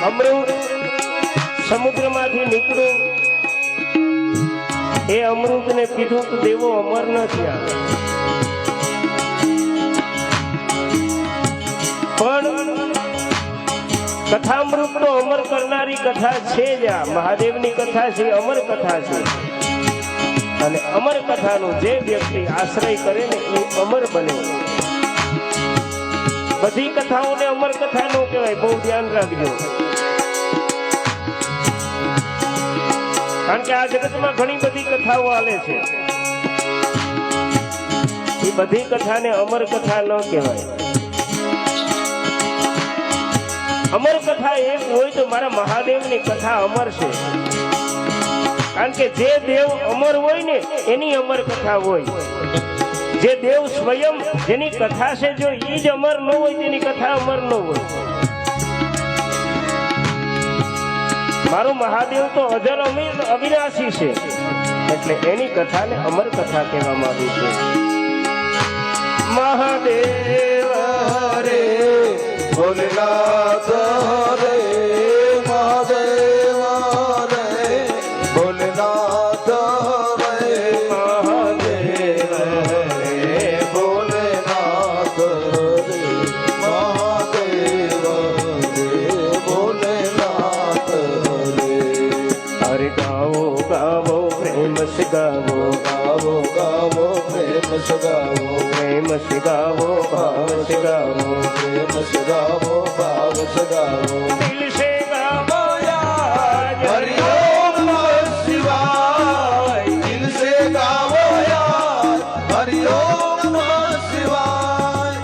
અમૃત સમુદ્રમાંથી નીકળ્યું, એ અમૃતને પીધું તો દેવો અમર ન થયા. પણ કથામૃત તો અમર કરનારી કથા છે જ. આ મહાદેવની કથા છે, અમર કથા છે. અને અમર કથાનો જે વ્યક્તિ આશ્રય કરે ને એ અમર બને. બધી કથાઓને અમર કથા નો કહેવાય, બહુ ધ્યાન રાખજો. કારણ કે આ જગતમાં ઘણી બધી કથાઓ હાલે છે, એ બધી કથાને અમર કથા ન કહેવાય. અમર કથા એક હોય તો મારા મહાદેવની કથા અમર છે. કારણ કે જે દેવ અમર હોય ને એની અમર કથા હોય. જે દેવ સ્વયં જેની કથા છે, જો એ જ અમર ન હોય તેની કથા અમર ન હોય. મારો મહાદેવ તો અજર અવિનાશી છે, એટલે એની કથાને અમર કથા કહેવામાં આવી છે. મહાદેવ હરે ભોલેનાથ રે મહાદેવ રે ભોલેનાથ રે મહાદેવ રે ભોલેનાથ રે મહાદેવ રે ભોલેનાથ રે અરે ગાવો ગાવો પ્રેમ સે ગાવો ગાવો ગાવો પ્રેમ સગાવો પ્રેમ સે ગાવો ભાવ સે ગાવો પ્રેમ સગાવો ભાવ સગાવો દિલ સે ગાવો યાદ હરિ ઓમ નમઃ શિવાય દિલ સે ગાવો યાર હરિ ઓમ નમઃ શિવાય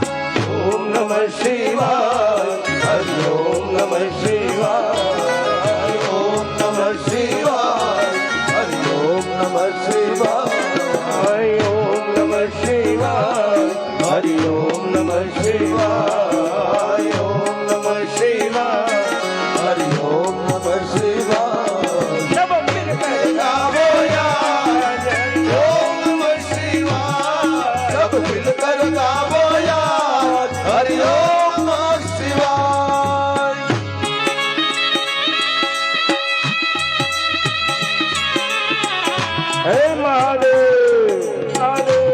ઓમ નમઃ શિવાય હરિ ઓમ નમઃ શિવાય ઓમ નમઃ શિવાય હરિ ઓમ નમઃ શિવાય ઓમ નમઃ શિવાય હરિ ઓમ નમઃ શિવાય ઓમ નમઃ શિવાય હરિ ઓમ નમઃ શિવાય सब मिलकर गावो यार ओम नमः शिवाय सब मिलकर गावो यार हरि ओम नमः शिवाय हे महादेव महादेव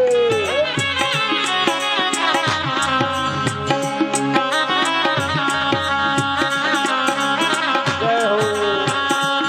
जय हो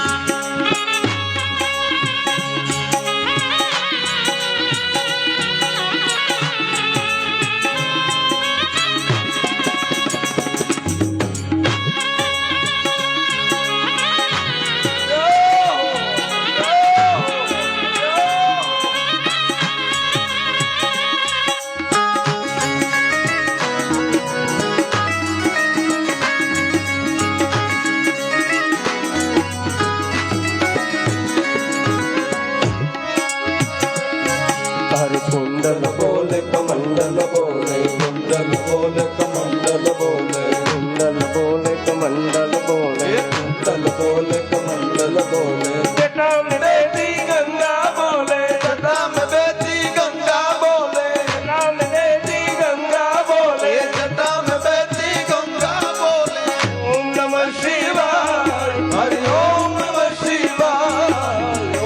हरे कुंडल बोले कमंडल बोले कुंडल बोले कमंडल बोले कुंडल बोले कमंडल बोले कुंडल बोले कमंडल बोले जटा में देवी गंगा बोले जटा में बेटी गंगा बोले जटा में देवी गंगा बोले जटा में बेटी गंगा बोले ओम नमः शिवाय हरि ओम नमः शिवाय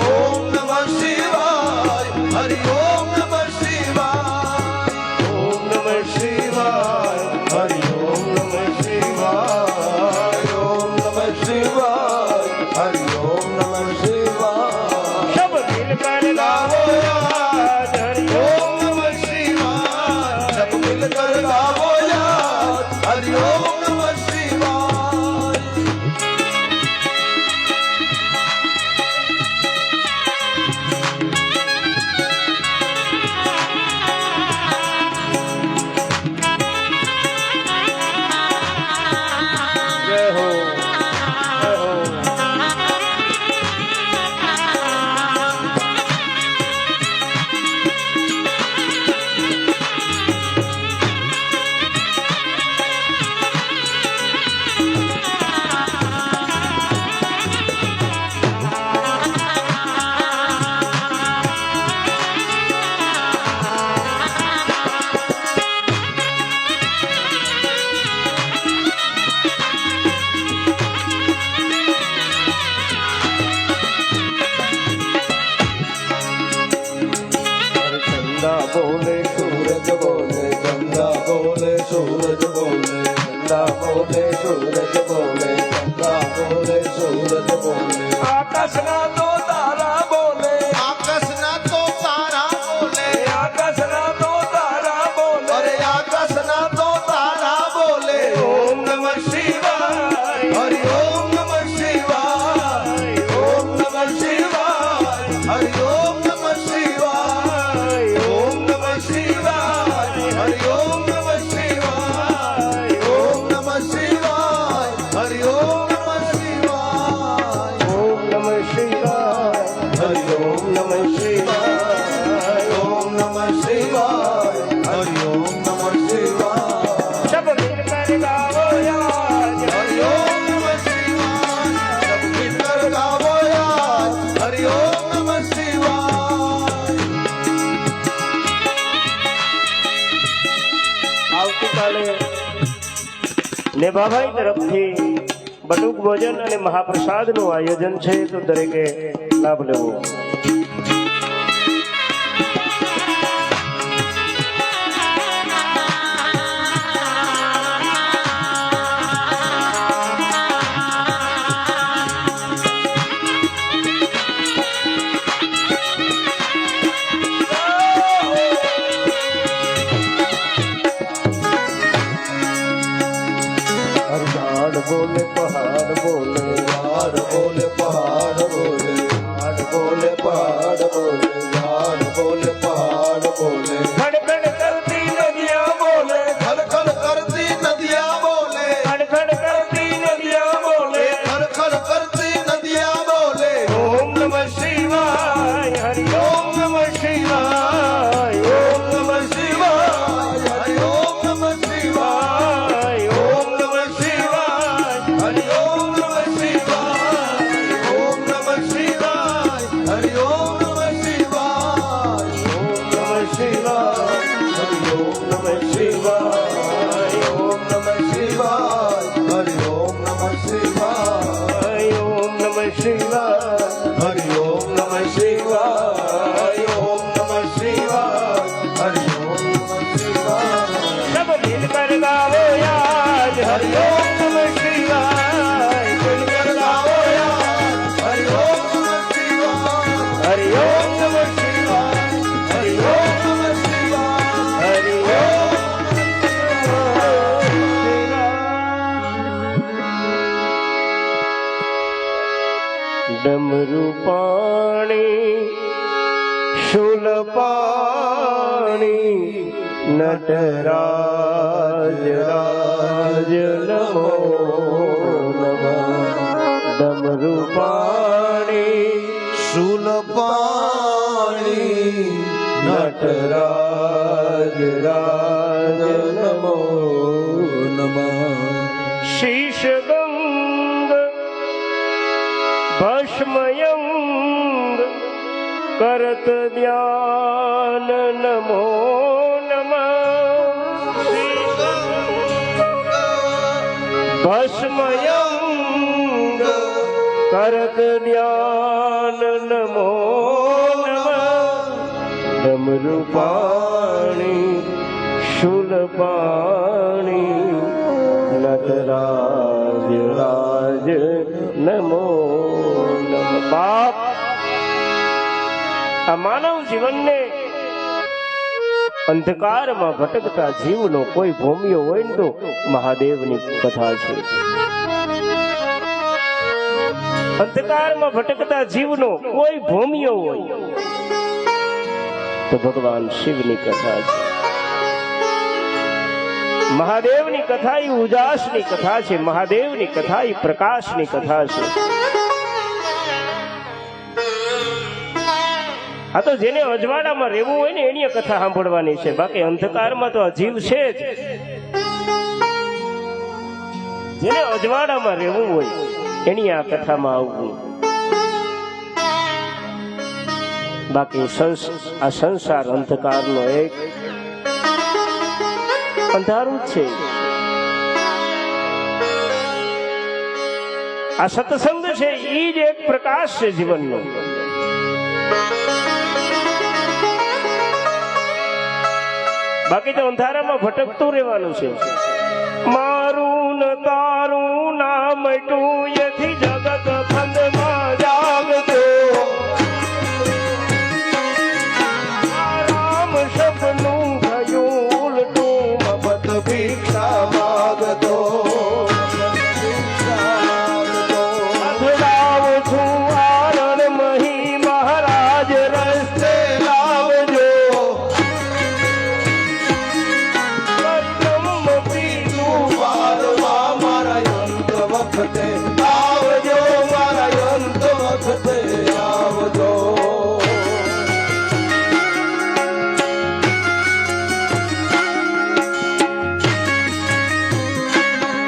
ओम नमः शिवाय हरि ओम नमः शिवाय ओम नमः शिवाय हरि ओम नमः शिवाय ओम नमः शिवाय हरि ओम नमः शिवाय सब मिलकर गावो याद हरि ओम नमः शिवाय सब मिलकर गावो यार हरि ओम नमः शिवाय जय हो जय हो हरे चंदा बोले सूरज बोले गंगा बोले सूरज बोले गंगा बोले सूरज बोले गंगा बोले सूरज बोले आकाश ना तो तारा बोले आकाश ना तो तारा बोले आकाश ना तो तारा बोले अरे आकाश ना तो तारा बोले ओम नमः शिवाय हरि ओम नमः शिवाय ओम नमः शिवाय हरि ओम नमः शिवाय ओम नमः शिवाय हरि ओम नमः शिवाय ओम नमः शिवाय हरि ओम नमः शिवाय ओम नमः शिवाय हरि ओम नमः शिवाय ओम नमः शिवाय हरि ओम नमः शिवाय सब मिलकर गावो याद हरि ओम नमः शिवाय सब मिलकर गावो यार हरि ओम नमः शिवाय આવતીકાલે ને બાબાઈ તરફથી બટુક ભોજન અને મહાપ્રસાદનું આયોજન છે, તો દરેકે લાભ લેવો. बोले पहाड़ बोले झाड़ बोले पहाड़ बोले पहाड़ बोले पहाड़ बोले झाड़ बोले पहाड़ बोले खड़खड़ करती नदियाँ बोले खड़खड़ करती नदियाँ बोले खड़खड़ करती नदियाँ बोले खड़खड़ करती नदियाँ बोले ओम नमः शिवाय हरि ओम नमः शिवाय ओम नमः शिवाय हरि ओम नमः शिवाय ओम नमः शिवाय हरि ओम नमः शिवाय ओम नमः शिवाय हरि ओम नमः शिवाय ओम नमः शिवाय हरि ओम नमः शिवाय ओम नमः शिवाय हरि ओम नमः शिवाय ओम नमः शिवाय हरि ओम नमः शिवाय ओम नमः शिवाय हरि ओम नमः शिवाय सब मिलकर गाओ आज हरि ओम नमः शिवाय मिलकर गाओ यार हरि ओम नमः शिवाय हरि ओम नमः शिवाय हरि ओम नमः शिवाय हरि ओम डमरू पाणी शूलपाणी नटराज राज नमो नमः डमरू पाणी शूलपाणी नटराज राज नमो नमः शीश गंग भस्मयंग करत ध्यान नमो नमः भस्मयंग करत ध्यान नमो नमः डमरू पाणी शूलपाणी नटराज राज नमो नमः बाप આ માનવ જીવનને અંધકારમાં ભટકતા જીવનો કોઈ ભૂમિયો હોય ને તો મહાદેવની કથા છે. અંધકારમાં ભટકતા જીવનો કોઈ ભૂમિયો હોય તો ભગવાન શિવની કથા છે. મહાદેવની કથા એ ઉજાસની કથા છે. મહાદેવની કથા એ પ્રકાશની કથા છે. આ તો જેને અજવાળામાં રહેવું હોય ને એની કથા સાંભળવાની છે, બાકી અંધકારમાં તો અજીવ છે જ. જેને અજવાળામાં રહેવું હોય એની આ કથામાં આવવું. બાકી આ સંસાર અંધકારનો એક અંધારું જ છે. આ સત્સંગ છે એ જ એક પ્રકાશ છે જીવનનો. બાકી તો અંધારામાં ભટકતું રહેવાનું છે. મારું ન તારું નામ ટું એથી જગત બંધમાં જાગતો રામ સપનું થયું ઉલટું મફત ભિક્ષા માગતો અથડાવું છું આનંદ મહી મહારાજ રસ્તે લાવજો વખતે આવજો મારા અંત વખતે આવજો.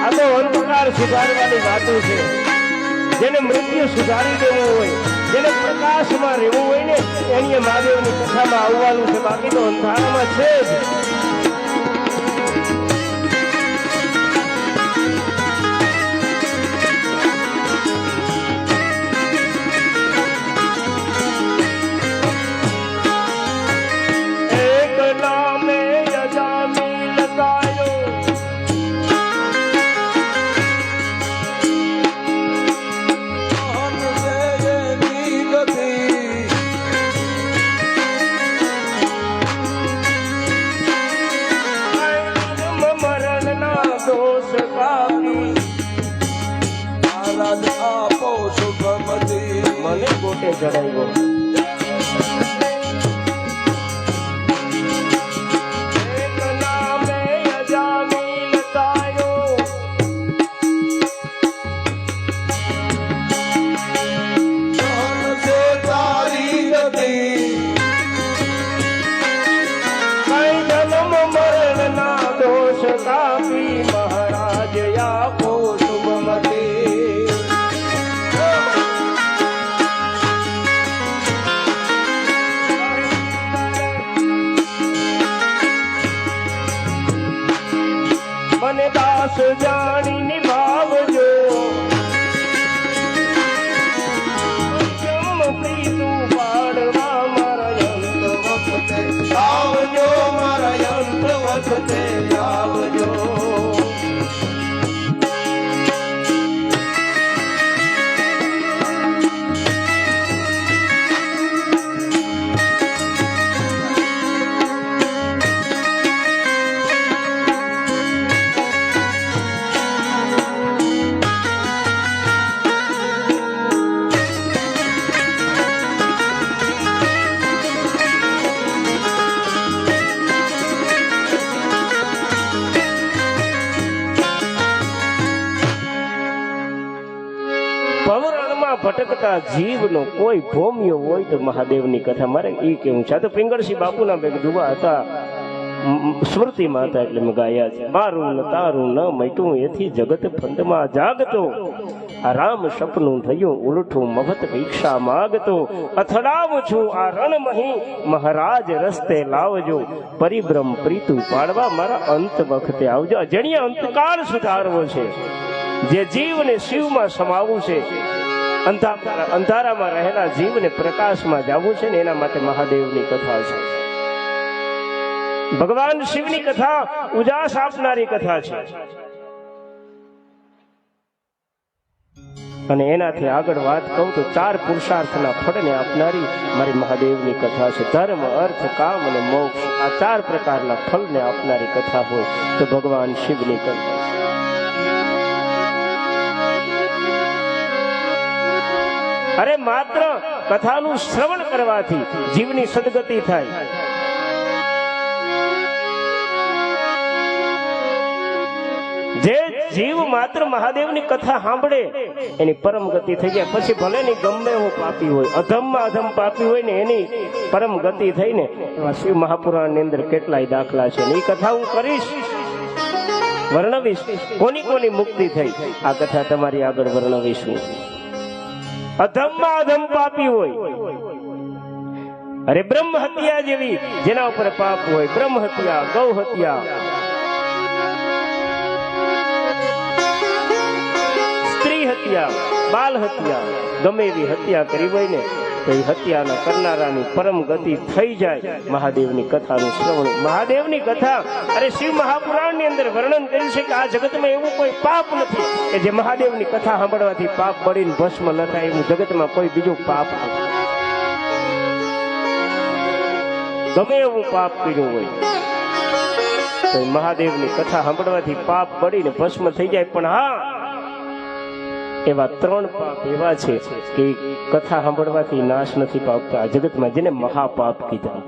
આ તો અંધકાર સુધારવાની વાતો છે. જેને મૃત્યુ સુધારી દેવું હોય, જેને પ્રકાશમાં રહેવું હોય ને એની મહાદેવની કથામાં આવવાનું છે. બાકી તો અંધારામાં છે જ. જણાવ્યો. એક નામે અજામીન તાયો, જાન સે તારી ગતિ, કઈ જન્મ મરણ ના દોષ કાપી મહારાજ આપો શુભમતી. મને દાસ જાણી નિભાવજો, જન્મ પ્રીતું પાડવા મારા અંત વખતે આવજો મારા અંત વખતે આવજો. પવરણમાં ભટકતા જીવનો કોઈ ભોમ્યો હોય તો મહાદેવની કથા મારે ઈ કેવું છે. આ તો પિંગળસિંહ બાપુના બે દુવા હતા, સ્મૃતિમાં હતા એટલે મેં ગાયા છે. મારું ન તારું ન મટ્યું એથી જગત ફંદમાં જાગતો, આ રામ સપનું થયું ઉલઠું મફત ભિક્ષા માગતો. અથડાવું છું આ રણમહી મહારાજ રસ્તે લાવજો, પરિભ્રમ પ્રીતું પાડવા મારા અંત વખતે આવજો. અજણ્ય અંતકાળ સુધારવો છે, જે જીવને શિવમાં સમાવવું છે, અંધારામાં રહેલા જીવને પ્રકાશમાં જવું છે ને એના માટે મહાદેવની કથા છે. ભગવાન શિવની કથા ઉજાસ આપનારી કથા છે. અને એનાથી આગળ વાત કહું તો 4 પુરુષાર્થના ફળને આપનારી મારી મહાદેવની કથા છે. ધર્મ, અર્થ, કામ અને મોક્ષ, આ 4 પ્રકારના ફળને આપનારી કથા હોય તો ભગવાન શિવની કથા છે. અરે માત્ર કથાનું શ્રવણ કરવાથી જીવની સદગતિ થાય. જે જીવ માત્ર મહાદેવની કથા સાંભળે એની પરમ ગતિ થઈ જાય. પછી ભલે ની ગમે એવું પાપી હોય, અધમમાં અધમ પાપી હોય ને એની પરમ ગતિ થઈને એવા શિવ મહાપુરાણની અંદર કેટલાય દાખલા છે. એ કથા હું કરીશ, વર્ણવીશ, કોની કોની મુક્તિ થઈ આ કથા તમારી આગળ વર્ણવીશું. અધમમાં અધમ પાપી હોય, અરે બ્રહ્મ હત્યા જેવી જેના ઉપર પાપ હોય, બ્રહ્મ હત્યા, ગૌ હત્યા, સ્ત્રી હત્યા, બાલ હત્યા, ગમે એવી હત્યા કરી હોય ને તો એ હત્યાના કરનારાની પરમ ગતિ થઈ જાય મહાદેવની કથાનું શ્રવણ. મહાદેવની કથા, અરે શિવ મહાપુરાણની અંદર વર્ણન કર્યું છે કે આ જગતમાં એવું કોઈ પાપ નથી કે જે મહાદેવની કથા સાંભળવાથી પાપ બળીને ભસ્મ ન થાય. એવું જગતમાં કોઈ બીજું પાપ નથી. ગમે એવું પાપ કર્યું હોય તો મહાદેવની કથા સાંભળવાથી પાપ બળીને ભસ્મ થઈ જાય. પણ હા, એવા 3 પાપ એવા છે કે કથા સાંભળવાથી નાશ નથી પામતા આ જગતમાં, જેને મહાપાપ કીધા.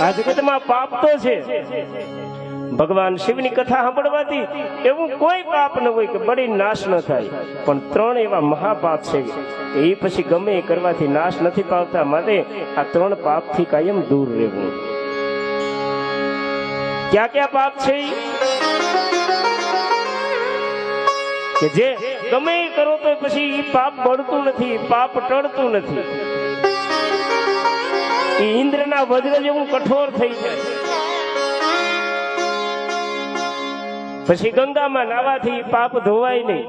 આ જગતમાં પાપ તો છે, ભગવાન શિવની કથા સાંભળવાથી એવું કોઈ પાપ ન હોય કે બળી નાશ ન થાય. પણ 3 એવા મહાપાપ છે એ પછી ગમે એ કરવાથી નાશ નથી પામતા. માટે આ 3 પાપથી કાયમ દૂર રહેવું. ક્યાં ક્યાં પાપ છે કે જે ગમે એ કરો તો પછી એ પાપ બળતું નથી, પાપ ટળતું નથી. એ ઇન્દ્રના વજ્ર જેવું કઠોર થઈ જાય. પછી ગંગામાં નાવાથી પાપ ધોવાય નહીં.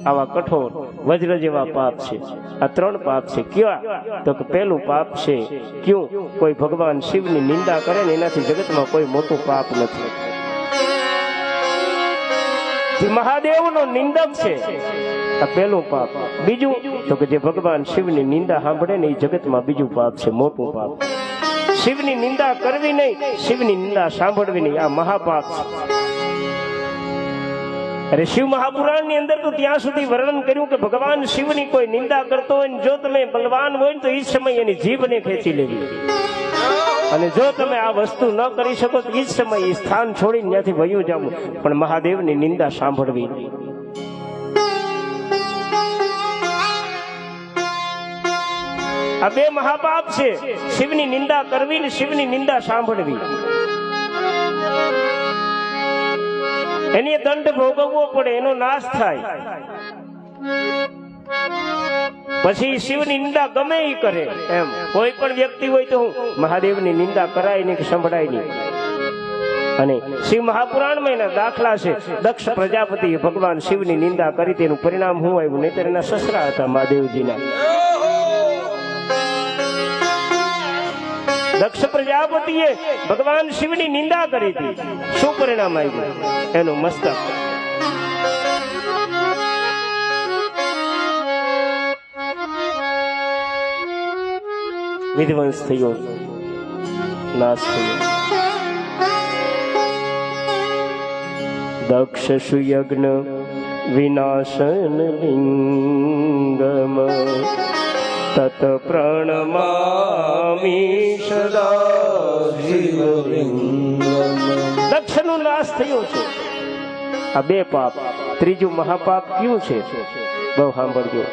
આવા કઠોર વજ્ર જેવા પાપ છે. આ 3 પાપ છે. ક્યાં તો કે પહેલું પાપ છે ક્યું, કોઈ ભગવાન શિવની નિંદા કરે ને એનાથી જગતમાં કોઈ મોટું પાપ નથી. મહાદેવનો નિંદક છે આ પહેલું પાપ. બીજું તો કે જે ભગવાન શિવની નિંદા સાંભળે ને એ જગતમાં બીજું પાપ છે, મોટું પાપ. શિવની નિંદા કરવી નહીં, શિવની નિંદા સાંભળવી નહીં, આ મહાપાપ છે. અરે શિવ મહાપુરાણ ની અંદર તો ત્યાં સુધી વર્ણન કર્યું કે ભગવાન શિવની કોઈ નિંદા કરતો હોય ને જો તમે બલવાન હોય ને તો એ સમય એની જીભને ખેંચી લેવી, અને જો તમે આ વસ્તુ ન કરી શકો તો એ જ સમય એ સ્થાન છોડીને ત્યાંથી વયું જવું, પણ મહાદેવની નિંદા સાંભળવી નહીં. આ બે મહાપાપ છે, શિવની નિંદા કરવી ને શિવની નિંદા સાંભળવી. એની દંડ ભોગવવો પડે, એનો નાશ થાય. પછી શિવની નિંદા ગમે એ કરે, એમ કોઈ પણ વ્યક્તિ હોય તો હું મહાદેવની નિંદા કરાય નહીં કે સંભળાય નહીં. અને શિવ મહાપુરાણમાં એના દાખલા છે. દક્ષ પ્રજાપતિએ ભગવાન શિવની નિંદા કરી, તેનું પરિણામ શું આવ્યું? નહીતર એના સસરા હતા મહાદેવજીના. દક્ષ પ્રજાપતિએ ભગવાન શિવની નિંદા કરી હતી, શું પરિણામ આવ્યું? એનું મસ્તક વિધ્વંસ થયો, નાશ થયો. દક્ષ સુયજ્ઞ વિનાશન લિંગમ તત પ્રણમામી સદા શિવલિંગમ. દક્ષનો નાશ થયો છે. આ બે પાપ. ત્રીજું મહાપાપ કયું છે? બહુ સાંભળજો.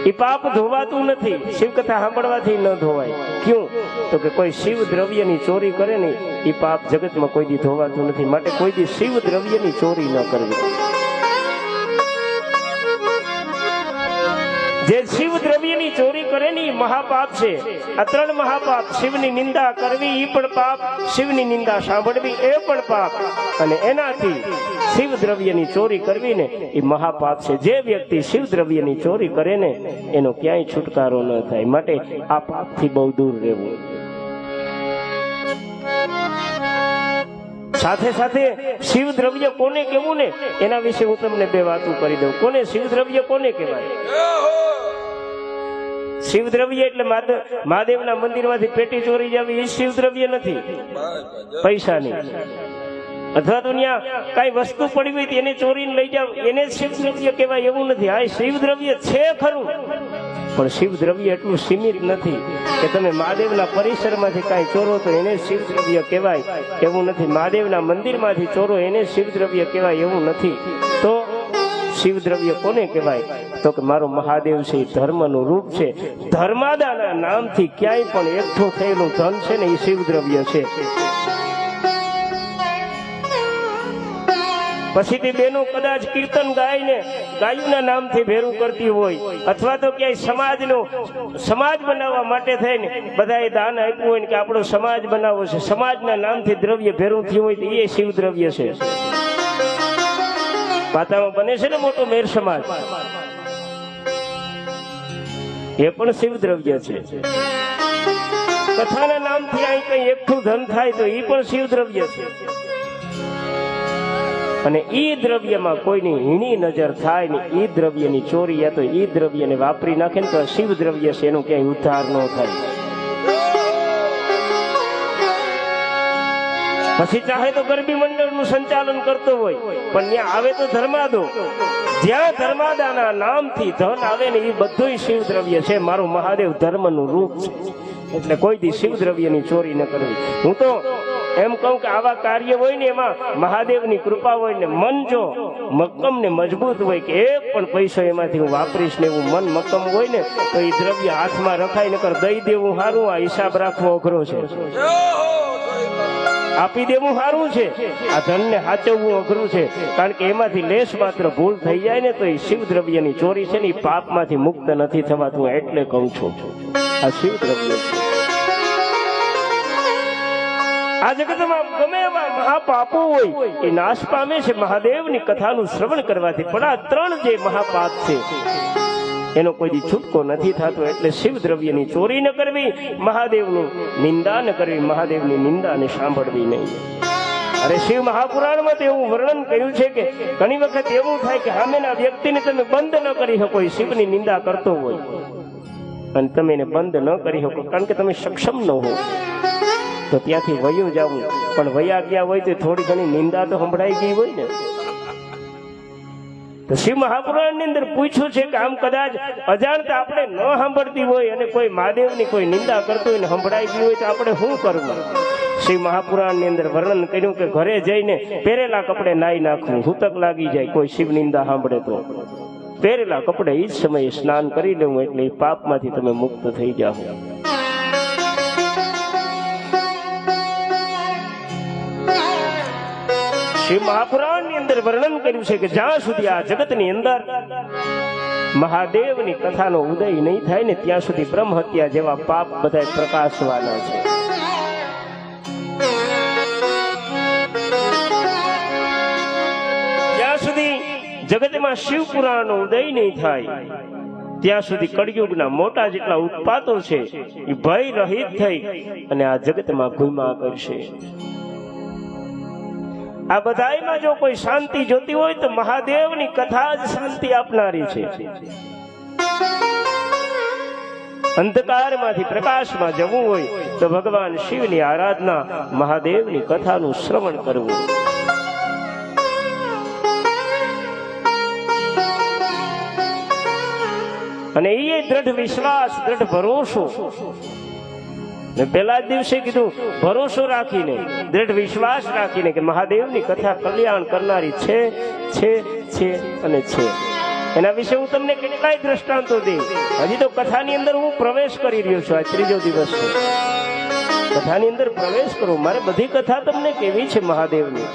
એ પાપ ધોવાતું નથી, શિવ કથા સાંભળવાથી ન ધોવાય. ક્યું? તો કે કોઈ શિવ દ્રવ્યની ચોરી કરે ને એ પાપ જગતમાં કોઈ દી ધોવાતું નથી. માટે કોઈ દી શિવ દ્રવ્યની ચોરી ન કરવી. જે શિવ દ્રવ્યની ચોરી કરે ને એ મહાપાપ છે. આ ત્રણ મહાપાપ. શિવની નિંદા કરવી એ પણ પાપ, શિવની નિંદા સાંભળવી એ પણ પાપ, અને એનાથી શિવ દ્રવ્યની ચોરી કરવી ને એ મહાપાપ છે. જે વ્યક્તિ શિવ દ્રવ્યની ચોરી કરે ને એનો ક્યાંય છુટકારો ન થાય. માટે આ પાપથી બહુ દૂર રહેવું. સાથે સાથે શિવ દ્રવ્ય કોને કેવું ને એના વિશે હું તમને બે વાતો કરી દઉં. કોને શિવ દ્રવ્ય કોને કહેવાય? શિવ દ્રવ્ય એટલે મહાદેવના મંદિરમાંથી પેટી ચોરી જવી એ શિવ દ્રવ્ય નથી. પૈસાની અથવા તો ત્યાં કઈ વસ્તુ પડી હોય એને ચોરીને લઈ જાવ એને શિવ દ્રવ્ય કહેવાય એવું નથી. હા, શિવ દ્રવ્ય છે ખરું, પણ શિવ દ્રવ્ય એટલું સીમિત નથી કે તમે મહાદેવના પરિસરમાંથી કાંઈ ચોરો તો એને શિવ દ્રવ્ય કહેવાય એવું નથી. મહાદેવના મંદિરમાંથી ચોરો એને શિવ દ્રવ્ય કહેવાય એવું નથી. તો શિવ દ્રવ્ય કોને કહેવાય? તો કે મારો મહાદેવ છે, ધર્મનું રૂપ છે. ધર્માદાના નામથી ક્યાંય પણ એકઠું થયેલું ધન છે ને એ શિવ દ્રવ્ય છે. પછી તે બેનો કદાચ કીર્તન ગાયને ગાયુના નામથી ભેરું કરતી હોય, અથવા તો ક્યાંય સમાજ બનાવવા માટે થઈને બધાએ દાન આપ્યું હોય ને કે આપણો સમાજ બનાવવો છે, સમાજના નામથી દ્રવ્ય ભેરું થયું હોય તો એ શિવ દ્રવ્ય છે. પાતામાં બને છે ને મોટો મેર સમાજ, એ પણ શિવ દ્રવ્ય છે. કથાના નામથી અહીં કઈ એકઠું ધન થાય તો એ પણ શિવ દ્રવ્ય છે. અને ઈ દ્રવ્યમાં કોઈની હીણી નજર થાય ને ઈ દ્રવ્યની ચોરી યા તો ઈ દ્રવ્યને વાપરી નાખે ને તો શિવ દ્રવ્ય છે, એનું ક્યાંય ઉદ્ધાર ન થાય. પછી ચાહે તો ગરબી મંડળનું સંચાલન કરતો હોય, પણ ત્યાં આવે તો ધર્માદો. જ્યાં ધર્માદાના નામથી ધન આવે ને એ બધું શિવ દ્રવ્ય છે. મારું મહાદેવ ધર્મનું રૂપ છે, એટલે કોઈ દી શિવ દ્રવ્યની ચોરી ન કરવી. હું તો એમ કહું કે આવા કાર્ય હોય ને એમાં મહાદેવની કૃપા હોય ને મન જો મક્કમ ને મજબૂત હોય કે એક પણ પૈસો એમાંથી હું વાપરીશ ને એવું મન મક્કમ હોય ને તો એ દ્રવ્ય હાથમાં રખાય નકર દઈ દેવું સારું, આ હિસાબ રાખવો અઘરો છે. આપી દેવું સારું છે, આ ધનને સાચવવું અઘરું છે. કારણ કે એમાંથી લેશ માત્ર ભૂલ થઈ જાય ને તો એ શિવ દ્રવ્યની ચોરી છે ને એ પાપમાંથી મુક્ત નથી થવાતું. એટલે કહું છું આ શિવ દ્રવ્ય છે. આ જગતમાં ગમે એવા મહાપાપો હોય એ નાશ પામે છે મહાદેવની કથાનું શ્રવણ કરવાથી. પણ આ ત્રણ જે મહાપાપ છે એનો કોઈ દી છૂટકો નથી થતો. એટલે શિવ દ્રવ્યની ચોરી ન કરવી, મહાદેવનું નિંદા ન કરવી, મહાદેવની નિંદાને સાંભળવી નહીં. અરે શિવ મહાપુરાણમાં તો એવું વર્ણન કર્યું છે કે ઘણી વખત એવું થાય કે સામેના વ્યક્તિને તમે બંધ ન કરી શકો. શિવની નિંદા કરતો હોય અને તમે એને બંધ ન કરી શકો કારણ કે તમે સક્ષમ ન હો તો ત્યાંથી વયું જવું. પણ વયા ગયા હોય તો થોડી ઘણી નિંદા તો સંભળાઈ ગઈ હોય ને. તો શિવ મહાપુરાણ ની અંદર પૂછ્યું છે કે આમ કદાચ અજાણતા આપણે ન સાંભળતી હોય અને કોઈ મહાદેવની કોઈ નિંદા કરતું હોય ને સંભળાઈ હોય તો આપણે શું કરવું? શિવ મહાપુરાણ ની અંદર વર્ણન કર્યું કે ઘરે જઈને પહેરેલા કપડે નાઈ નાખવું, હુતક લાગી જાય કોઈ શિવ નિંદા સાંભળે તો પહેરેલા કપડે એ જ સમયે સ્નાન કરી લેવું, એટલે એ પાપમાંથી તમે મુક્ત થઈ જાઓ. શિવ મહાપુરાણ ની અંદર વર્ણન કર્યું છે કે જ્યાં સુધી આ જગત ની અંદર મહાદેવની કથાનો ઉદય નહીં થાય ને ત્યાં સુધી બ્રહ્મ હત્યા જેવા પાપ બધા પ્રકાશવાના છે. જ્યાં સુધી જગતમાં શિવ પુરાણનો ઉદય નહીં થાય ત્યાં સુધી કળિયુગના મોટા જેટલા ઉત્પાતો છે એ ભય રહિત થઈ અને આ જગતમાં ઘૂમા કરશે. આ બધામાં જો કોઈ શાંતિ જોતી હોય તો મહાદેવની કથા જ શાંતિ આપનારી છે. અંધકારમાંથી પ્રકાશમાં જવું હોય તો ભગવાન શિવની આરાધના, મહાદેવની કથાનું શ્રવણ કરવું. અને એ દ્રઢ વિશ્વાસ, દ્રઢ ભરોસો, મેં પહેલા જ દિવસે કીધું, ભરોસો રાખીને, દ્રઢ વિશ્વાસ રાખીને કે મહાદેવની કથા કલ્યાણ કરનારી છે અને છે. એના વિશે હું તમને કેટલાય દ્રષ્ટાંતો દઈ. હજી તો કથાની અંદર હું પ્રવેશ કરી રહ્યો છું. આ ત્રીજો દિવસ છે, કથાની અંદર પ્રવેશ કરું. મારે બધી કથા તમને કેવી છે મહાદેવની,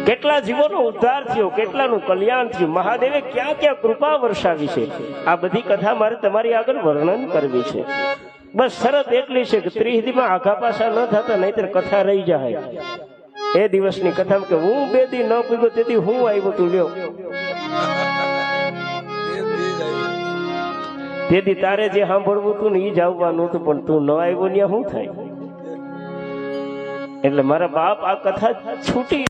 કેટલા જીવોનો ઉદ્ધાર થયો, કેટલાનું કલ્યાણ થયું, મહાદેવે ક્યાં ક્યાં કૃપા વર્ષાવી છે, આ બધી કથા મારે તમારી આગળ વર્ણન કરવી છે. બસ શરત એટલી છે કે ત્રિહિદીમાં આઘા પાછા ન થતા, નહીતર કથા રહી જાય. એ દિવસની કથામાં કે હું 2 દી ન પૂગ્યો તેથી હું આવ્યો તું લ્યો, તેથી તારે જે સાંભળવું તું ને એ જ આવવાનું હતું, પણ તું ન આવ્યો ને શું થાય? એટલે મારા બાપ આ કથા છૂટી